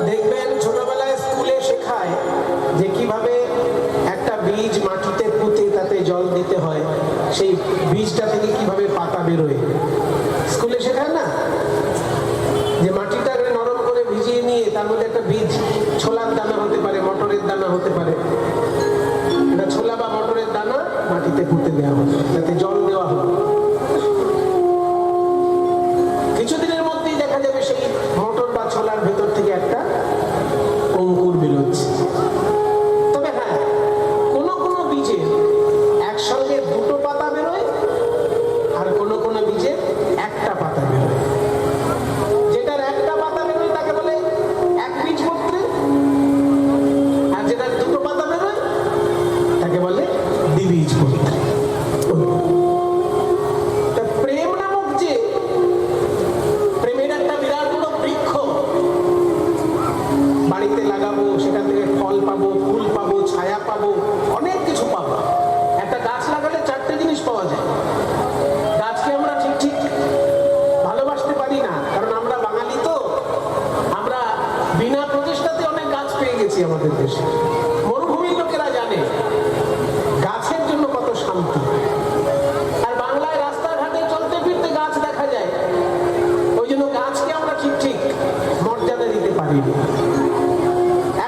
দেখবেন ছোটবেলায় স্কুলে শেখায় যে কিভাবে একটা বীজ মাটিতে পুঁতে তাতে জল দিতে হয়, সেই বীজটা থেকে কিভাবে পাতা বেরোয় স্কুলে শেখায় না, যে মাটিটাকে নরম করে ভিজিয়ে নিয়ে তার মধ্যে একটা বীজ, ছোলার দানা হতে পারে, মটরের দানা হতে পারে, এটা ছোলা বা মটরের দানা মাটিতে পুঁতে দেওয়া হয়, যাতে জল দেওয়া হয়। কিছুদিনের মধ্যেই দেখা যাবে সেই মটর বা ছোলার ভেতর থেকে একটা অঙ্কুর বেরোচ্ছে। তবে হ্যাঁ, কোনো কোনো বীজে একসঙ্গে দুটো পাতা বেরোয় আর কোনো কোনো বীজে একটা পাতা বেরোয়। যেটার একটা পাতা বেরোয় তাকে বলে একবীজপত্রী, আর যেটার দুটো পাতা বেরোয় তাকে বলে দ্বিবীজপত্রী। তা প্রেম নামক যে প্রেমের একটা বিরাট বড় বৃক্ষ, বাড়িতে লাগাবো, সেখান থেকে ফল পাবো, ফুল পাবো, ছায়া পাবো, অনেক কিছু পাবো। একটা গাছ লাগালে চারটে জিনিস পাওয়া যায়। গাছকে আমরা ঠিক ঠিক ভালোবাসতে পারি না, কারণ আমরা বাঙালি তো, আমরা বিনা প্রচেষ্টাতে অনেক গাছ পেয়ে গেছি আমাদের দেশে। মরুভূমির লোকেরা জানে গাছের জন্য কত শান্তি। আর বাংলায় রাস্তাঘাটে চলতে ফিরতে গাছ দেখা যায়, ওই জন্য গাছকে আমরা ঠিক ঠিক মর্যাদা দিতে পারি না।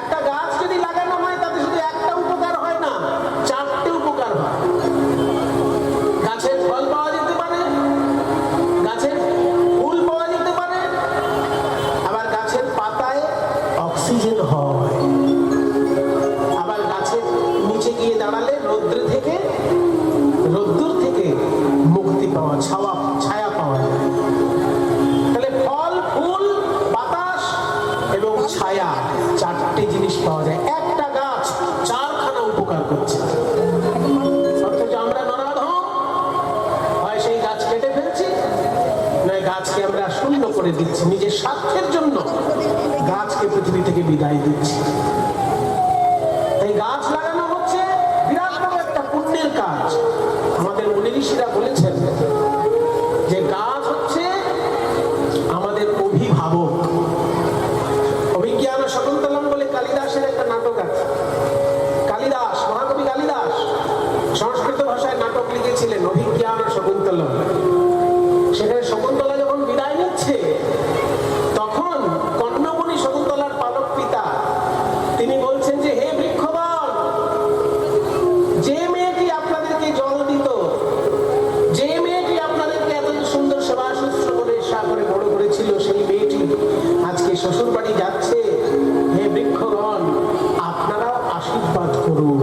একটা গাছ যদি লাগানো হয় তাতে শুধু একটা উপকার হয় না, চারটে উপকার হয়। গাছের ফল পাওয়া যেতে পারে, গাছের ফুল পাওয়া যেতে পারে, আবার গাছের পাতায় অক্সিজেন হয়, আবার গাছের নিচে গিয়ে দাঁড়ালে রৌদ্র থেকে মুক্তি পাওয়া, ছায়া পাওয়া যায়। তাহলে ফল, ফুল, বাতাস এবং ছায়া, চারটে জিনিস পাওয়া যায়। একটা গাছ চারখানা উপকার করছে, অথচ আমরা নরাধম, হয় সেই গাছ কেটে ফেলছি, নয় গাছকে আমরা শূন্য করে দিচ্ছি, নিজের স্বার্থের জন্য গাছকে পৃথিবী থেকে বিদায় দিচ্ছি। তাই গাছ লাগানো হচ্ছে বিরাট বড় একটা পুণ্যের কাজ। আমাদের মুনি ঋষিরা বলেছেন যে গাছ হচ্ছে আমাদের অভিভাবক। যাচ্ছে, হে বৃক্ষগণ আপনারাও আশীর্বাদ করুন।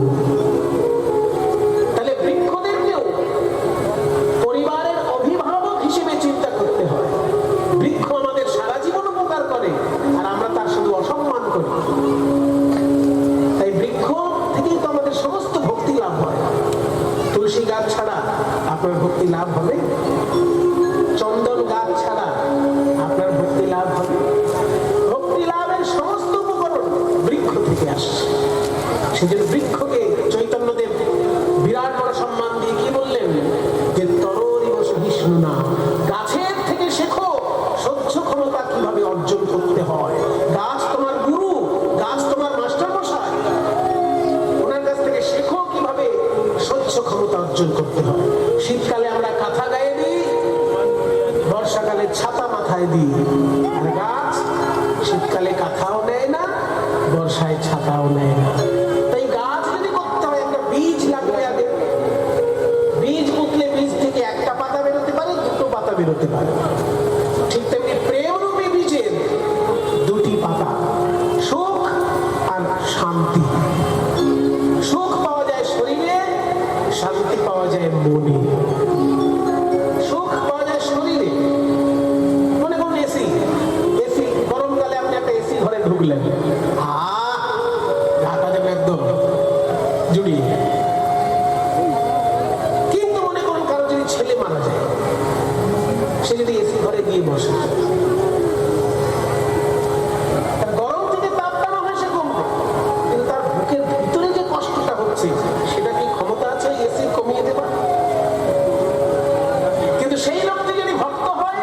তাহলে বৃক্ষদেরকেও পরিবারের অভিভাবক হিসেবে চিন্তা করতে হয়। বৃক্ষ আমাদের সারা জীবন উপকার করে আর আমরা তার শুধু অসম্মান করি। তাই বৃক্ষ থেকেই তো আমাদের সমস্ত ভক্তি লাভ হয়। তুলসী গাছ ছাড়া আপনার ভক্তি লাভ হবে? চন্দন গাছ ছাড়া আপনার ভক্তি লাভ হবে? ভক্তি লাভের সমস্ত উপকরণ বৃক্ষ থেকে আসছে। সেজন্য বৃক্ষকে চৈতন্যদেব বিরাট বড় সম্মান দিয়ে কি বললেন যে তরোরিব সহিষ্ণু না, গাছের থেকে শেখো সহ্য ক্ষমতা কিভাবে অর্জন করতে হয়। গাছ তোমার গুরু, গাছ তোমার মাস্টার মশাই, ওনার কাছ থেকে শেখো কিভাবে সহ্য ক্ষমতা অর্জন করতে হয়। শীতকালে আমরা কাঁথা গায়ে দিই, বর্ষাকালে ছাতা মাথায় দিই, আর গাছ শীতকালে কাঁথাও নেয় না, বর্ষায় ছাতাও নেয় না। তাই গাছ যদি করতে হয় একটা বীজ লাগবে আগে। বীজ পুঁতলে বীজ থেকে একটা পাতা বেরোতে পারে, দুটো পাতা বেরোতে পারে। ঠিক তেমনি প্রেমরূপী বীজের দুটি পাতা, সুখ আর শান্তি। সুখ পাওয়া যায় শরীরে, শান্তি পাওয়া যায় মনে। সুখ পাওয়া যায় শরীরে, মনে করুন এসি, এসি গরমকালে আপনি একটা এসি ঘরে ঢুকলেন, ঢাকা দেবে একদম জুড়িয়ে। কিন্তু মনে করুন কারো যদি ছেলে মারা যায়, সে যদি এসি ঘরে গিয়ে বসে, গরম থেকে তাপ টানা হয় সে কমবে, কিন্তু তার বুকের ভিতরে যে কষ্টটা হচ্ছে সেটা কি ক্ষমতা আছে এসি কমিয়ে দেবার? কিন্তু সেই লোকটি যদি ভক্ত হয়,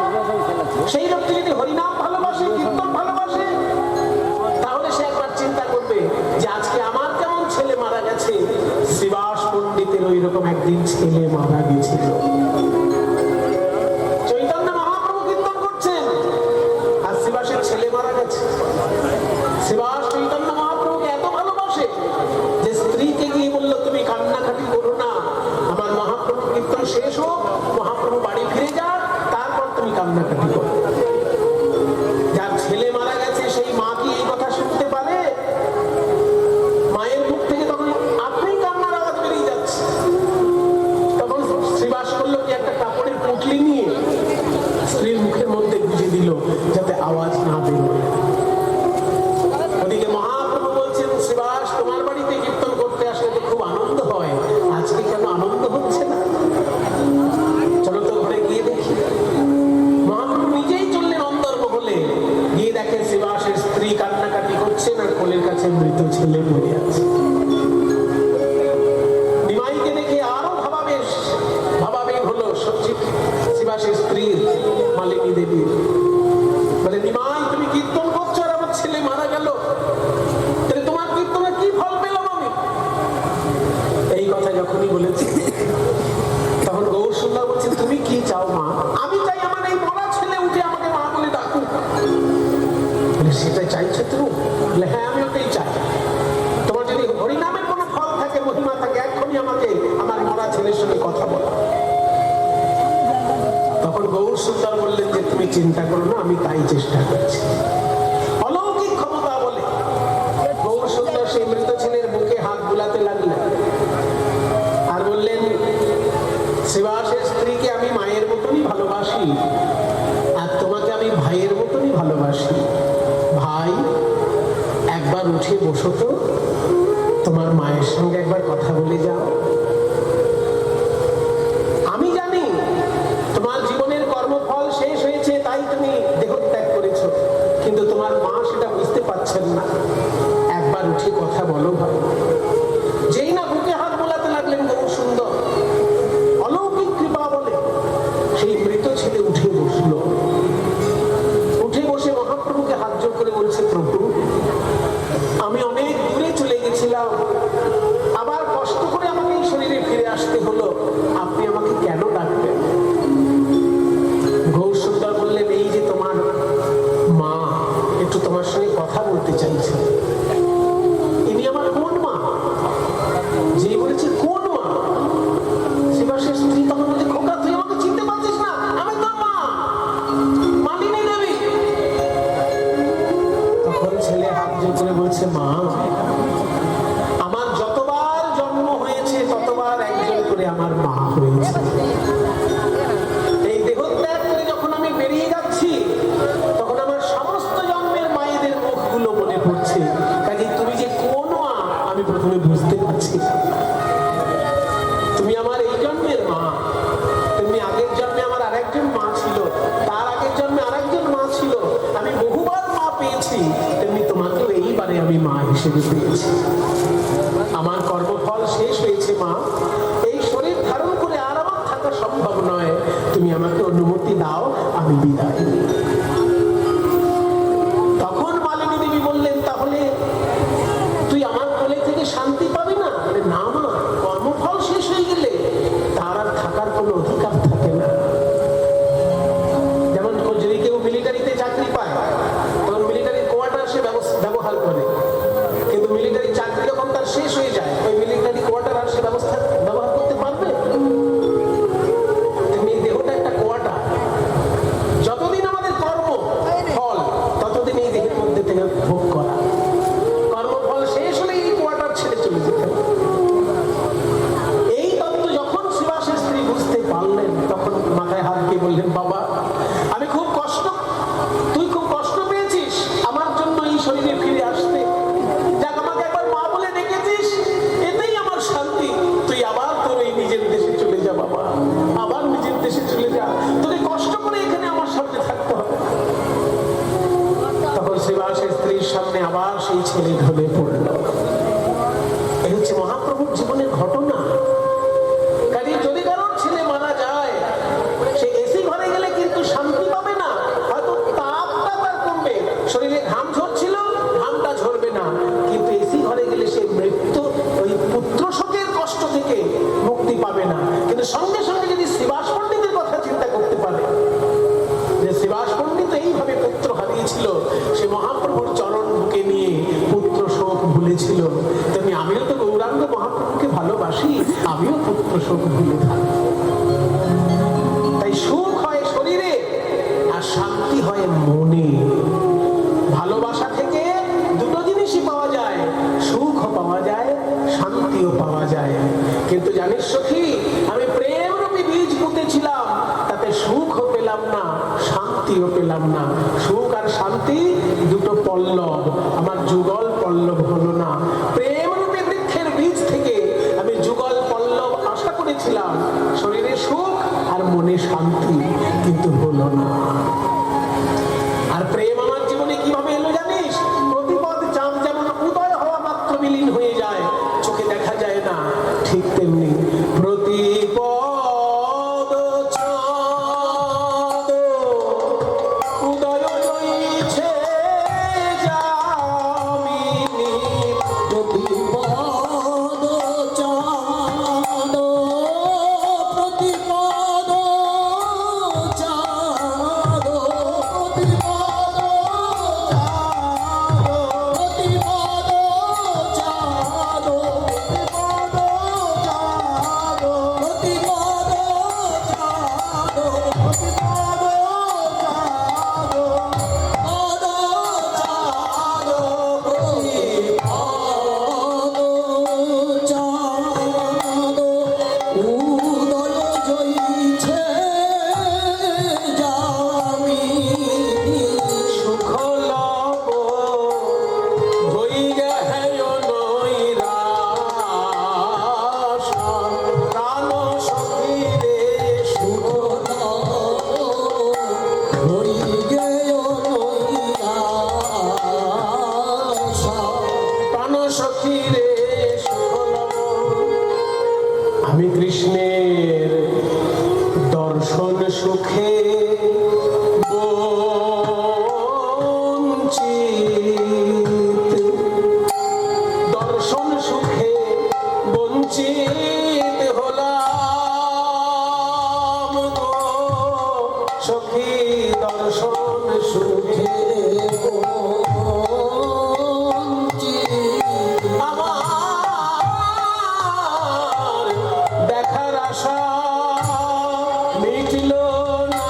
সেই লোকটি যদি হরিনাম ভালোবাসে, কীর্তন ভালোবাসে, তাহলে সে একবার চিন্তা করবে যে আজকে আমার কেমন ছেলে মারা গেছে, শ্রীবাস পণ্ডিতের ওই রকম একদিন ছেলে মারা গেছিল। চৈতন্য মহাপ্রভু কীর্তন করছেন আর শ্রীবাসের ছেলে মারা গেছে। শ্রীবাস চৈতন্য মহাপ্রভুকে এত ভালোবাসে যে স্ত্রীকে গিয়ে বললো তুমি কান্নাকাটি করো না, আমার মহাপ্রভু কীর্তন শেষ হোক, মহাপ্রভু বাড়ি ফিরে যান, তারপর তুমি কান্নাকাটি করো। যার ছেলে মারা গেছে সেই মা কি এই কথা শুনতে পারে? মায়ের মুখ থেকে তখন আপনি কান্নার আওয়াজ বেরিয়ে যাচ্ছে। তখন শ্রীবাস করলো কি একটা কাপড়ের পুঁটলি নিয়ে স্ত্রীর মুখের মধ্যে গুঁজে দিল যাতে আওয়াজ না বেরোয়। ওদিকে মহাপ্রভু বলছেন শ্রীবাস তোমার বাড়িতে কীর্তন করতে আসলে তো খুব আনন্দ হয়, আজকে কেন আনন্দ হচ্ছে না? চলো তো ঘরে গিয়ে দেখি। মহাপ্রভু নিজেই চললেন অন্দরমহলে, গিয়ে দেখেন শ্রীবাসের স্ত্রী কান্নাকাটি করছেন আর কোলের কাছে মৃত ছেলে পড়ে আছে। নিমাইকে দেখে আরো ভাবাবেগ হলো সচিব শ্রীবাসের স্ত্রীর, মালিনী দেবীর। বলে নিমাই তুমি কীর্তন করছো আর আমার ছেলে মারা গেল, তাহলে তোমার কীর্তনের কি ফল পেলাম আমি? এই কথা যখনই বলেছি তখন গৌর সুন্দর বলছেন তুমি কি চাও মা? আমি চাই আমার এই মরা ছেলে উঠে আমাকে মা বলে ডাকুক। সেটাই চাইছো তুমি? বলে হ্যাঁ আমি ওটাই চাই। তোমার যদি হরিনামের কোনো ফল থাকে, মহিমা থাকে, এক্ষুনি আমাকে আমার মরা ছেলের সঙ্গে কথা বলা। তখন গৌর সুন্দর বললেন যে তুমি চিন্তা করো না, আমি তাই চেষ্টা করছি। অলৌকিক ক্ষমতা বলে গৌর সুন্দর সেই মৃত ছেলের বুকে হাত বুলাতে লাগলেন আর বললেন শ্রীবাসের স্ত্রীকে আমি মায়ের মতনই ভালোবাসি আর তোমাকে আমি ভাইয়ের মতনই ভালোবাসি। ভাই একবার উঠে বসো তো, তোমার মায়ের সঙ্গে একবার কথা বলে যাও। আমি জানি তোমার জীবনের কর্মফল শেষ হয়েছে, তাই তুমি দেহত্যাগ করেছো, কিন্তু তোমার মা সেটা বুঝতে পারছেন না। একবার উঠে কথা বলো ভাই। যেই না বুকে হাত বোলাতে লাগলেন গৌর সুন্দর, অলৌকিক কৃপা বলে সেই মৃত ছেলে উঠে বসলো। উঠে বসে মহাপ্রভুকে হাত জোড় করে বলছে প্রভু আমি অনেক দূরে চলে গেছিলাম, আবার কষ্ট করে আমাকে এই শরীরে ফিরে আসতে হলো, আপনি আমাকে কেন ডাকবেন? গৌর সুন্দর বললেন এই যে তোমার মা একটু তোমার সঙ্গে কথা বলতে চাইছে। ইনি আমার কোন মা? যে বলেছে কোন মা? শ্রীবাসের স্ত্রী তখন বলছে খোকা তুই আমাকে চিনতে পারছিস না, আমি তোর মা মালিনী দেবী। তখন ছেলে হাত জোর করে বলছে, মা আমার যতবার জন্ম হয়েছে ততবার একজন করে আমার মা হয়েছে। এই দেহত্যাগ করে যখন আমি বেরিয়ে যাচ্ছি তখন আমার সমস্ত জন্মের মায়েদের মুখগুলো মনে পড়ছে। কাজে তুমি যে কোন মা আমি প্রথমে বুঝতে পারছি। তুমি আমার এই জন্মের মা, তুমি আগের জন্মে আমার আরেকজন মা ছিল, তার আগের জন্মে আরেকজন মা ছিল, আমি বহুবার মা পেয়েছি, তেমনি তোমাকেও এইবারে আমি মা হিসেবে পেয়েছি। আমার কর্মফল শেষ হয়েছে মা, এই শরীর ধারণ করে আর আমার থাকা সম্ভব নয়, তুমি আমাকে অনুমতি দাও, আমি বিদায় নিই। তখন মালিনী দেবী বললেন, তাহলে তুই আমার কোলে থেকে শান্তি পাবি না? না মা, কর্মফল শেষ হয়ে গেলে তার আর থাকার কোনো অধিকার থাকে না। যেমন যদি কেউ মিলিটারিতে চাকরি পায় তখন মিলিটারি কোয়ার্টার সে ব্যবহার করে, কিন্তু মিলিটারি চাকরি যখন তার শেষ হয়ে যায় ওই মিলিটারি কোয়ার্টার আর সে ব্যবহার করতে পারবে? তুমি দেহটা একটা কোয়ার্টার, যতদিন আমাদের কর্ম ফল ততদিন এই দেহের মধ্যে থেকে ভোগ করা, কর্মফল শেষ হলে এই কোয়ার্টার ছেড়ে চলে যেতে হবে। এই তত্ত্ব যখন শিবাসের স্ত্রী বুঝতে পারলেন তখন মাথায় হাত দিয়ে বললেন, বাবা আমি খুব কষ্ট, তুই খুব কষ্ট পেয়েছিস আমার জন্য এই শরীরে ফিরে আসতে, যাক আমাকে একবার মা বলে ডেকেছিস, এতেই আমার শান্তি। তুই আবার তোর এই নিজের দেশে চলে যা বাবা, আবার নিজের দেশে চলে যা, তোকে কষ্ট করে এখানে আমার সামনে থাকতে হবে। তখন শিবাসের স্ত্রীর সামনে আবার সেই ছেলে ঢলে পড়ল। এই হচ্ছে মহাপ্রভুর জীবনের ঘটনা। কাজে যদি কারোর ছেলে মারা যায়, সে এসি ঘরে গেলে কিন্তু শান্তি পাবে না, হয়তো তাপটা তার কমবে, শরীরে ঘাম ঝরছিল ঘামটা ঝরবে না, কিন্তু এসি ঘরে গেলে সে মৃত্যু ওই পুত্র শোকের কষ্ট থেকে মুক্তি পাবে না। কিন্তু সঙ্গে সঙ্গে যদি শিবাস পণ্ডিতের কথা চিন্তা করতে পারে, যে শিবাস পণ্ডিত এইভাবে পুত্র হারিয়েছিল, সে মহাপ্রভুর চরণ বুকে নিয়ে পুত্র শোক ভুলেছিল, তেমনি আমিও তো গৌরাঙ্গ মহাপ্রভুকে ভালোবাসি, আমিও পুত্র শোক ভুলে থাকি। তাই সুখ হয় শরীরে আর শান্তি হয় মনে। ভালোবাসা থেকে দুটো জিনিসই পাওয়া যায়, সুখও পাওয়া যায়, শান্তিও পাওয়া যায়। কিন্তু জানিস সখী, আমি প্রেম রূপী বীজ পুঁতেছিলাম, তাতে সুখও পেলাম না, শান্তিও পেলাম না। সুখ আর শান্তি দুটো পল্লব, আমার যুগল পল্লব হলো না। প্রেম রূপী বৃক্ষের বীজ থেকে আমি যুগল পল্লব আশা করেছিলাম, শরীরে সুখ আর মনে শান্তি, কিন্তু হলো না। আর প্রেম আমার জীবনে কিভাবে এলো জানিস? প্রতিপদ চাঁদ যেমন উদয় হওয়া মাত্র বিলীন হয়ে যায়, চোখে দেখা যায় না, ঠিক তেমনি প্রতিপদ চাঁদ উদয় হইছে যামিনী, প্রতিপদ চাঁদ প্রতিপদ চাঁদ প্রতিপদ চাঁদ আমি কৃষ্ণের দর্শন সুখে বঞ্চিত, দর্শন সুখে বঞ্চিত হলাম গো সখী, দর্শন সুখে দেখার আশা মিটল না।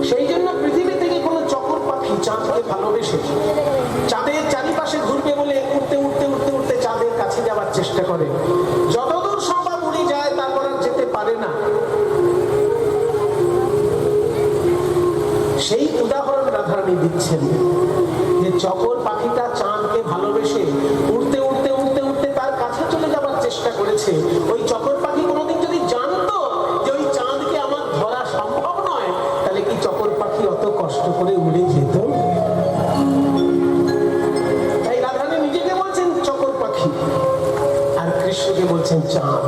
সেই জন্য বলছেন যে চকর পাখিটা চাঁদকে ভালোবেসে উড়তে উড়তে উড়তে উড়তে তার কাছে চলে যাবার চেষ্টা করেছে। ওই চকর পাখি কোনোদিন যদি জানতো যে ওই চাঁদকে আমার ধরা সম্ভব নয়, তাহলে কি চকর পাখি অত কষ্ট করে উড়ে যেত? তাই রাধারানী নিজেকে বলছেন চকর পাখি, আর কৃষ্ণকে বলছেন চাঁদ।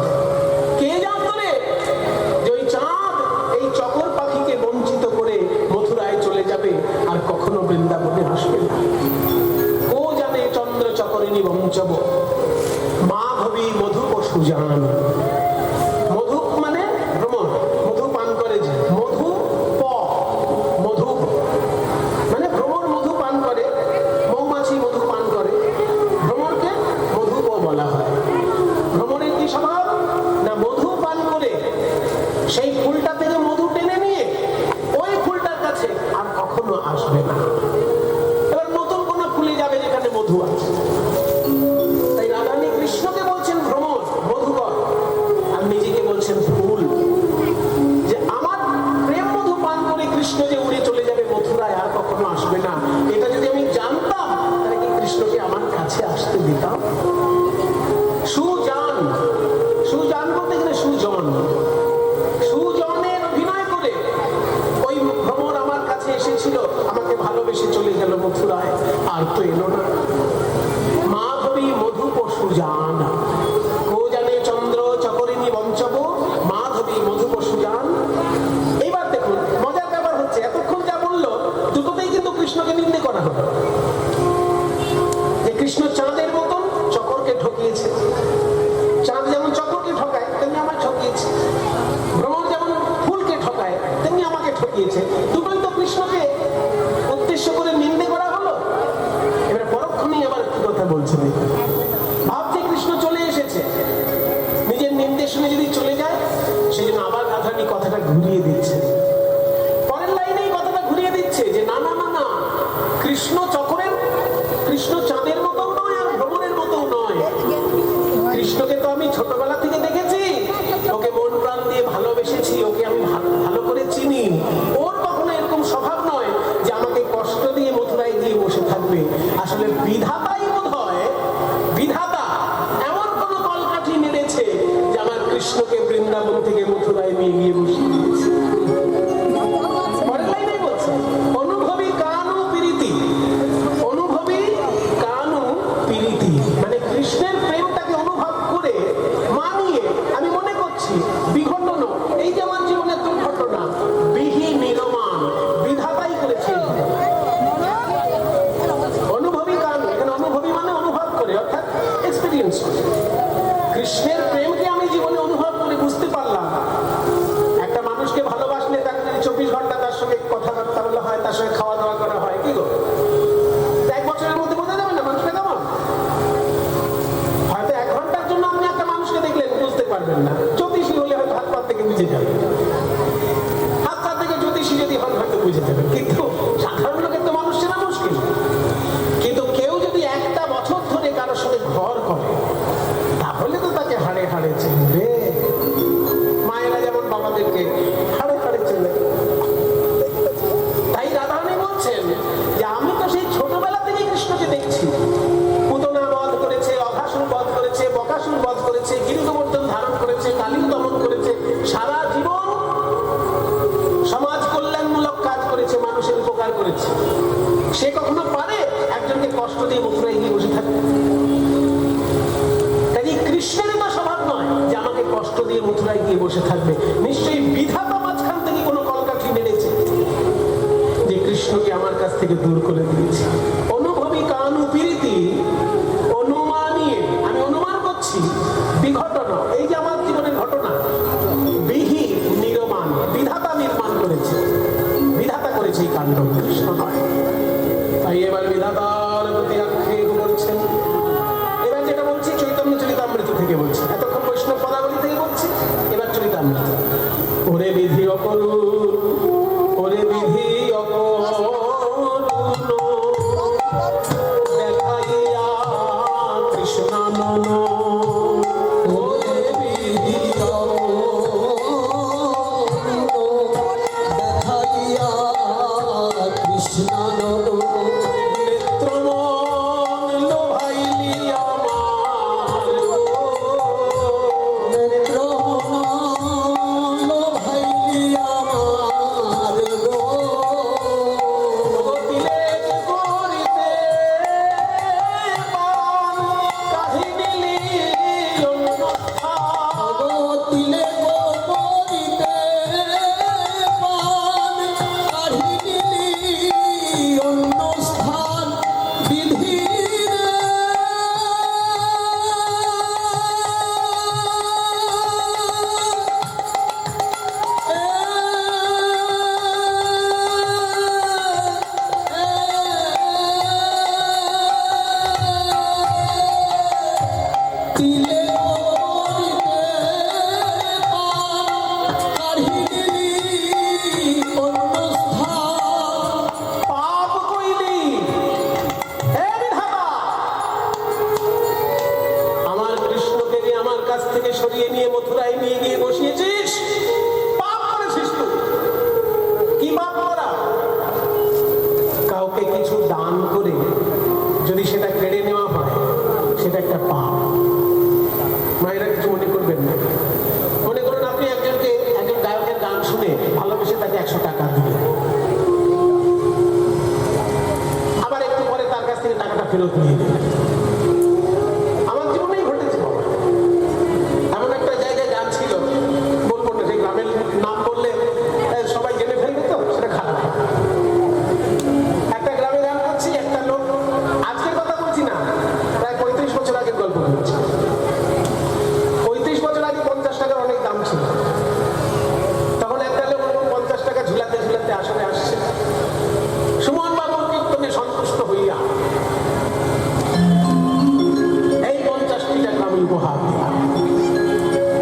কে জানতো রে যে ওই চাঁদ এই চকর পাখিকে বঞ্চিত করে মথুরায় চলে যাবে আর কখনো বৃন্দাবনে আসবে না? কো জানে চন্দ্র চকরিণী বঞ্চব মাধবী মধুপ সুজান। মধু মানে ভ্রমর, মধু পান করে যে মধু প মধু মানে ভ্রমর মধু পান করে, মৌমাছি মধু পান করে, ভ্রমরকে মধুপ বলা হয়। ভ্রমরের কি স্বভাব না মধু পান করে সেই ফুলটা থেকে মধু টেনে নিয়ে ওই ফুলটার কাছে আর কখনো আসবে না। এবার নতুন কোন ফুলে যাবে যেখানে মধু আছে। তাই রাধারানী কৃষ্ণকে বলছেন ভ্রমর মধুকর, আর নিজেকে বলছেন ফুল। যে আমার প্রেম মধু পান করে কৃষ্ণ যে উড়ে চলে যাবে মথুরায় আর কখনো আসবে না, এটা যদি আমি জানতাম তাহলে কি কৃষ্ণকে আমার কাছে আসতে দিতাম? সুজান, সুজান বলতে গেলে সুজন, সুজনের অভিনয় করে ওই ভ্রমর আমার কাছে এসেছিল, আমাকে ভালোবেসে চলে গেল মথুরায়, আর তো এলো না। মাধবী মধুপ সুজান, কো জানে চন্দ্র চকরিণী বঞ্চব মাধবী মধুপ সুজান। এইবার দেখুন মজার ব্যাপার হচ্ছে, এতক্ষণ যা বললো দুটোতেই কিন্তু কৃষ্ণকে নিন্দে করা হলো। যে কৃষ্ণ চাঁদের মতন চকরকে ঠকিয়েছে, চাঁদ যেমন চকরকে ঠকায় তেমনি আমায় ঠকিয়েছে, ভ্রমর যেমন ফুলকে ঠকায় তেমনি আমাকে ঠকিয়েছে। দুটোই তো কৃষ্ণকে উদ্দেশ্য করে নিন্দে করা হলো। এবার পরক্ষণেই আবার কি কথা বলছেন, ভাবছে কৃষ্ণ চলে এসেছে, নিজের নিন্দে শুনে যদি চলে যায়, সেই জন্য আবার রাধারানী কথাটা ঘুরিয়ে দিচ্ছে। পরের লাইনেই কথাটা ঘুরিয়ে দিচ্ছে যে না না না না, কৃষ্ণ চকরের, কৃষ্ণ চাঁদের মতো নয় আর ভ্রমরের মতো নয়। কৃষ্ণকে তো আমি ছোটবেলা থেকে দেখেছি, ওকে মন প্রাণ দিয়ে ভালোবেসেছি, ওকে আমি ভালো করে চিনি। ওর কখনো এরকম স্বভাব নয় যে আমাকে কষ্ট দিয়ে মথুরায় গিয়ে বসে থাকবে। আসলে বিধাতাই বোধ হয়, বিধাতা এমন কোন কলকাঠি নেড়েছে যে আমার কৃষ্ণকে বৃন্দাবন থেকে মথুরায় নিয়ে গিয়ে বসিয়ে দিয়েছে। পরের লাইনে বলছে অনুভবী কানু প্রীতি, অনুভবী কানু প্রীতি মানে কৃষ্ণের প্রেমটাকে অনুভব করে মানিয়ে আমি মনে করছি বিঘটন, এই যে আমার জীবনের দুর্ঘটনা বিহি নিরমান বিধাতাই করেছে। অনুভবী কানু, এখানে অনুভবী মানে অনুভব করে, অর্থাৎ এক্সপেরিয়েন্স করে। কৃষ্ণের প্রেমকে আমি জীবনে অনুভব করে বুঝতে পারলাম। একটা মানুষকে ভালোবাসলে তাকে যদি 24 ঘন্টা তার সঙ্গে কথাবার্তা বলা হয়, তার সঙ্গে খাওয়া দাওয়া করা হয়, কি গো 1 বছরের মধ্যে বোঝা যাবে না মানুষকে কেমন? হয়তো 1 ঘন্টার জন্য আপনি একটা মানুষকে দেখলেন বুঝতে পারবেন না, জ্যোতিষী হলে হয়তো হাত পা থেকে বুঝে যাবে, হাত পা থেকে জ্যোতিষী যদি হন হয়তো বুঝে যাবে, কিন্তু সাধারণ লোকের তো মানুষ চেনা মুশকিল। কিন্তু কেউ যদি 1টা বছর ধরে কারোর সঙ্গে ঘর করে তাহলে তো তাকে হাড়ে হাড়ে চিনবে। মায়েরা যেমন বাবাদেরকে হাড়ে হাড়ে চেনে। তাই রাধারানী বলছেন যে আমি তো সেই ছোটবেলা থেকে কৃষ্ণকে দেখছি, পুতনা বধ করেছে, অঘাসুর বধ করেছে, বকাসুর বধ করেছে, গিরিগোবর্ধন ধারণ করেছে, কালীন দমন করেছে, সারা জীবন সমাজ কল্যাণমূলক কাজ করেছে, মানুষের উপকার করেছে। সে কখনো পারে একজনকে কষ্ট দিয়ে মথুরায় গিয়ে বসে থাকতে? কাজে কৃষ্ণের তো স্বভাব নয় যে আমাকে কষ্ট দিয়ে মথুরায় গিয়ে বসে থাকবে। নিশ্চয়ই বিধাতা মাঝখান থেকে কোনো কলকাঠি নেড়েছে যে কৃষ্ণকে আমার কাছ থেকে দূর করে দিয়েছে। অনুভবী কানু প্রীতি, অনুমানিয়ে আমি অনুমান করছি বিঘটন, এই যে আমার জীবনের ঘটনা বিহি নিরমান বিধাতা নির্মাণ করেছে, বিধাতা করেছে এই কাণ্ড, কৃষ্ণ নয়। তাই এবার বিধাতার প্রতি আক্ষেপ করছেন। এবার যেটা বলছি চৈতন্য চরিতামৃত থেকে বলছি, এতক্ষণ বৈষ্ণব পদাবলী থেকে বলছি, এবার চরিতামৃত। ওরে বিধি অকরুণ, ওরে বিধি অকরুণ দেখাইয়া কৃষ্ণানন, ওরে বিধি অকরুণ দেখাইয়া কৃষ্ণানন করে কুড়িয়ে দিল। আমার জীবনেই ঘটেছে বাবা। এমন একটা জায়গায় গান ছিল, বলবো না, সেই গ্রামের নাম বললে সবাই জেনে ফেলবে, তো সেটা খারাপ। একটা গ্রামে গান করছি, একটা লোক, আজকের কথা বলছি না, প্রায় 35 বছর আগের গল্প বলছি। 35 বছর আগে 50 টাকার অনেক দাম ছিল। তখন একটা লোক 50 টাকা ঝুলাতে ঝুলাতে আসলে আসছে। সুমন বাবুর কীর্তনে সন্তুষ্ট হইয়া এই 50টি টাকা আমি উপহার দিলাম,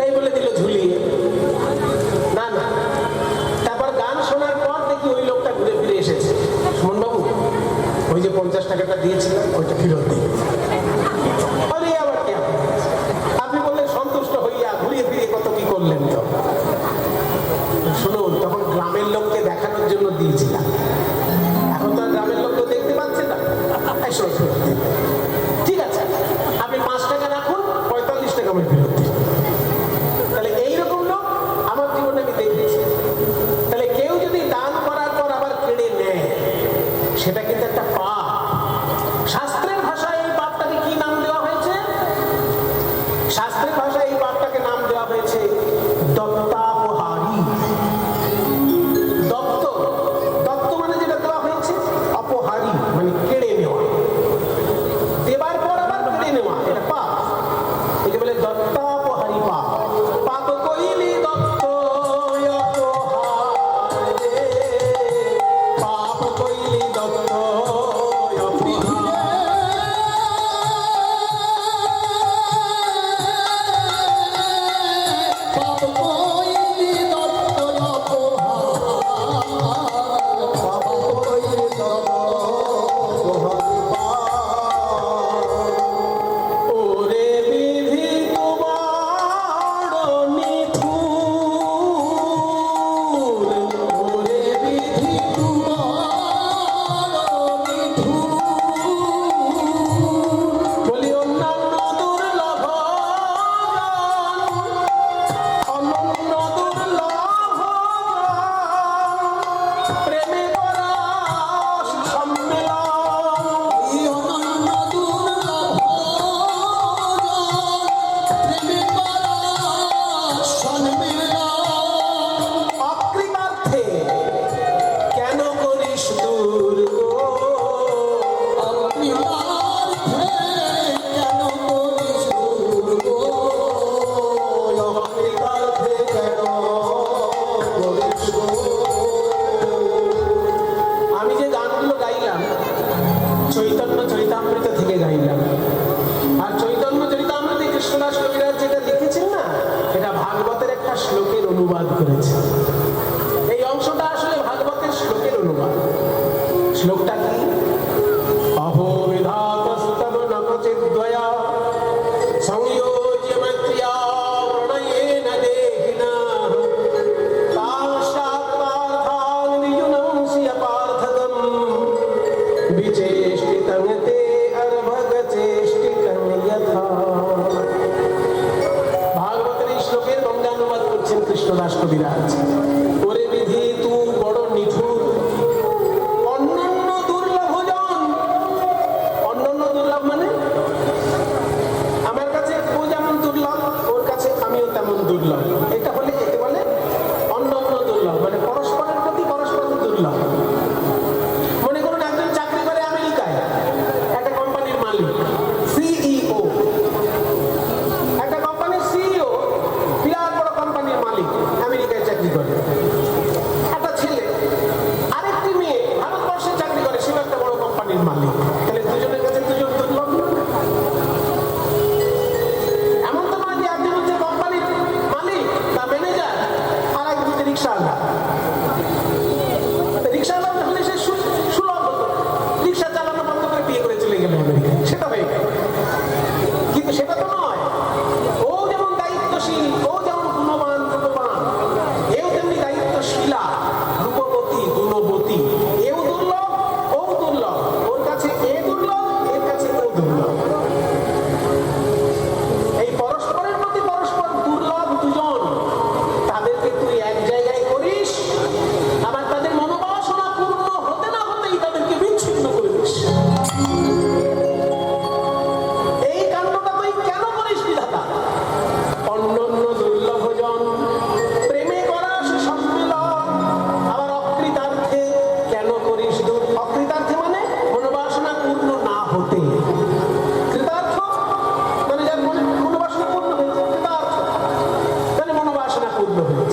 এই বলে দিল ঝুলিয়ে। না না, তারপর গান শোনার পর দেখি ওই লোকটা ঘুরে ফিরে এসেছে। সুমন বাবু, ওই যে 50 টাকাটা দিয়েছিলাম ওইটা ফেরত দিই। আরে আবার কি আপনি বললেন সন্তুষ্ট হইয়া, ঘুরিয়ে ফিরিয়ে কত কি করলেন। তো শুনুন, তখন গ্রামের লোককে দেখানোর জন্য দিয়েছিলাম, এখন তো আর গ্রামের লোক তো দেখতে পাচ্ছে না। ঠিক আছে, আপনি 5 টাকা রাখুন, 45 টাকা আমি ফেরত দিই। তাহলে এইরকম লোক আমার জীবনে আমি দেখেছি। তাহলে কেউ যদি দান করার পর আবার কেড়ে নেয়, সেটা কিন্তু একটা পাপ। শাস্ত্রের ভাষায় এই পাপটাকে কি নাম দেওয়া হয়েছে? শাস্ত্রের ভাষায় এই পাপটাকে নাম দেওয়া হয়েছে দত্তাপহারী। দত্ত, দত্ত মানে যেটা দেওয়া হয়েছে, অপহারী মানে কেড়ে নেওয়া, দেবার পর আবার কেড়ে নেওয়া, এটা পাপ। একে বলে দত্তাপহারী পাপ। পাপ কইলি দত্ত অপহারে, পাপ কইলি দত্ত চৈতন্য চরিতামৃত থেকে গাইলাম। আর চৈতন্য চরিতামৃতে কৃষ্ণদাস কবিরাজ যেটা লিখেছেন না, এটা ভাগবতের একটা শ্লোকের অনুবাদ করেছে। এই অংশটা আসলে ভাগবতের শ্লোকের অনুবাদ। শ্লোকটা কি? অহো বিধাতস্তব নকচিদ্বয়া সংয়োজ্য মৈত্র্যা প্রণয়েন দেহিনা তাং শাক্তার্থাং নিযুনংস্য পার্থকম বিচেষ্টিতং তে অর্ভগ চেষ্টিতং যথা। ভাগবতের এই শ্লোকের বঙ্গা অনুবাদ করছেন কৃষ্ণদাস কবিরাজ। ওরে বিধি তুই বড় নিঠুর, অন্যান্য দুর্লভ জন। অন্যান্য দুর্লভ মানে আমার কাছে ও যেমন দুর্লভ, ওর কাছে আমিও তেমন দুর্লভ। এটা হলে একে বলে অন্যান্য দুর্লভ, মানে পরস্পরের প্রতি পরস্পর দুর্লভ। মনে করুন একজন চাকরি করে আমেরিকায়, একটা কোম্পানির মালিক, সিইও। একটা কোম্পানির সিইও, বিরাট বড় কোম্পানির মালিক, আমেরিকায় চাকরি করে। একটা ছেলে, আরেকটি মেয়ে ভারতবর্ষে চাকরি করে, সেও একটা বড় কোম্পানির মালিক। তাহলে দুজনের কাছে দুজন দুর্লভ। এমন তো নয় যে একজন হচ্ছে কোম্পানির মালিক বা ম্যানেজার, আর একজন হচ্ছে রিক্সাওয়ালা। রিক্সাওয়ালা হলে সে সুলভ হতো, রিক্সা চালানো বন্ধ করে বিয়ে করে চলে গেল আমেরিকায়, সেটা হয়ে গেল। কিন্তু সেটা তো নয়। ও যেমন দায়িত্বশীল, ও যেমন গুণবান রূপবান, এও তেমনি দায়িত্ব হলো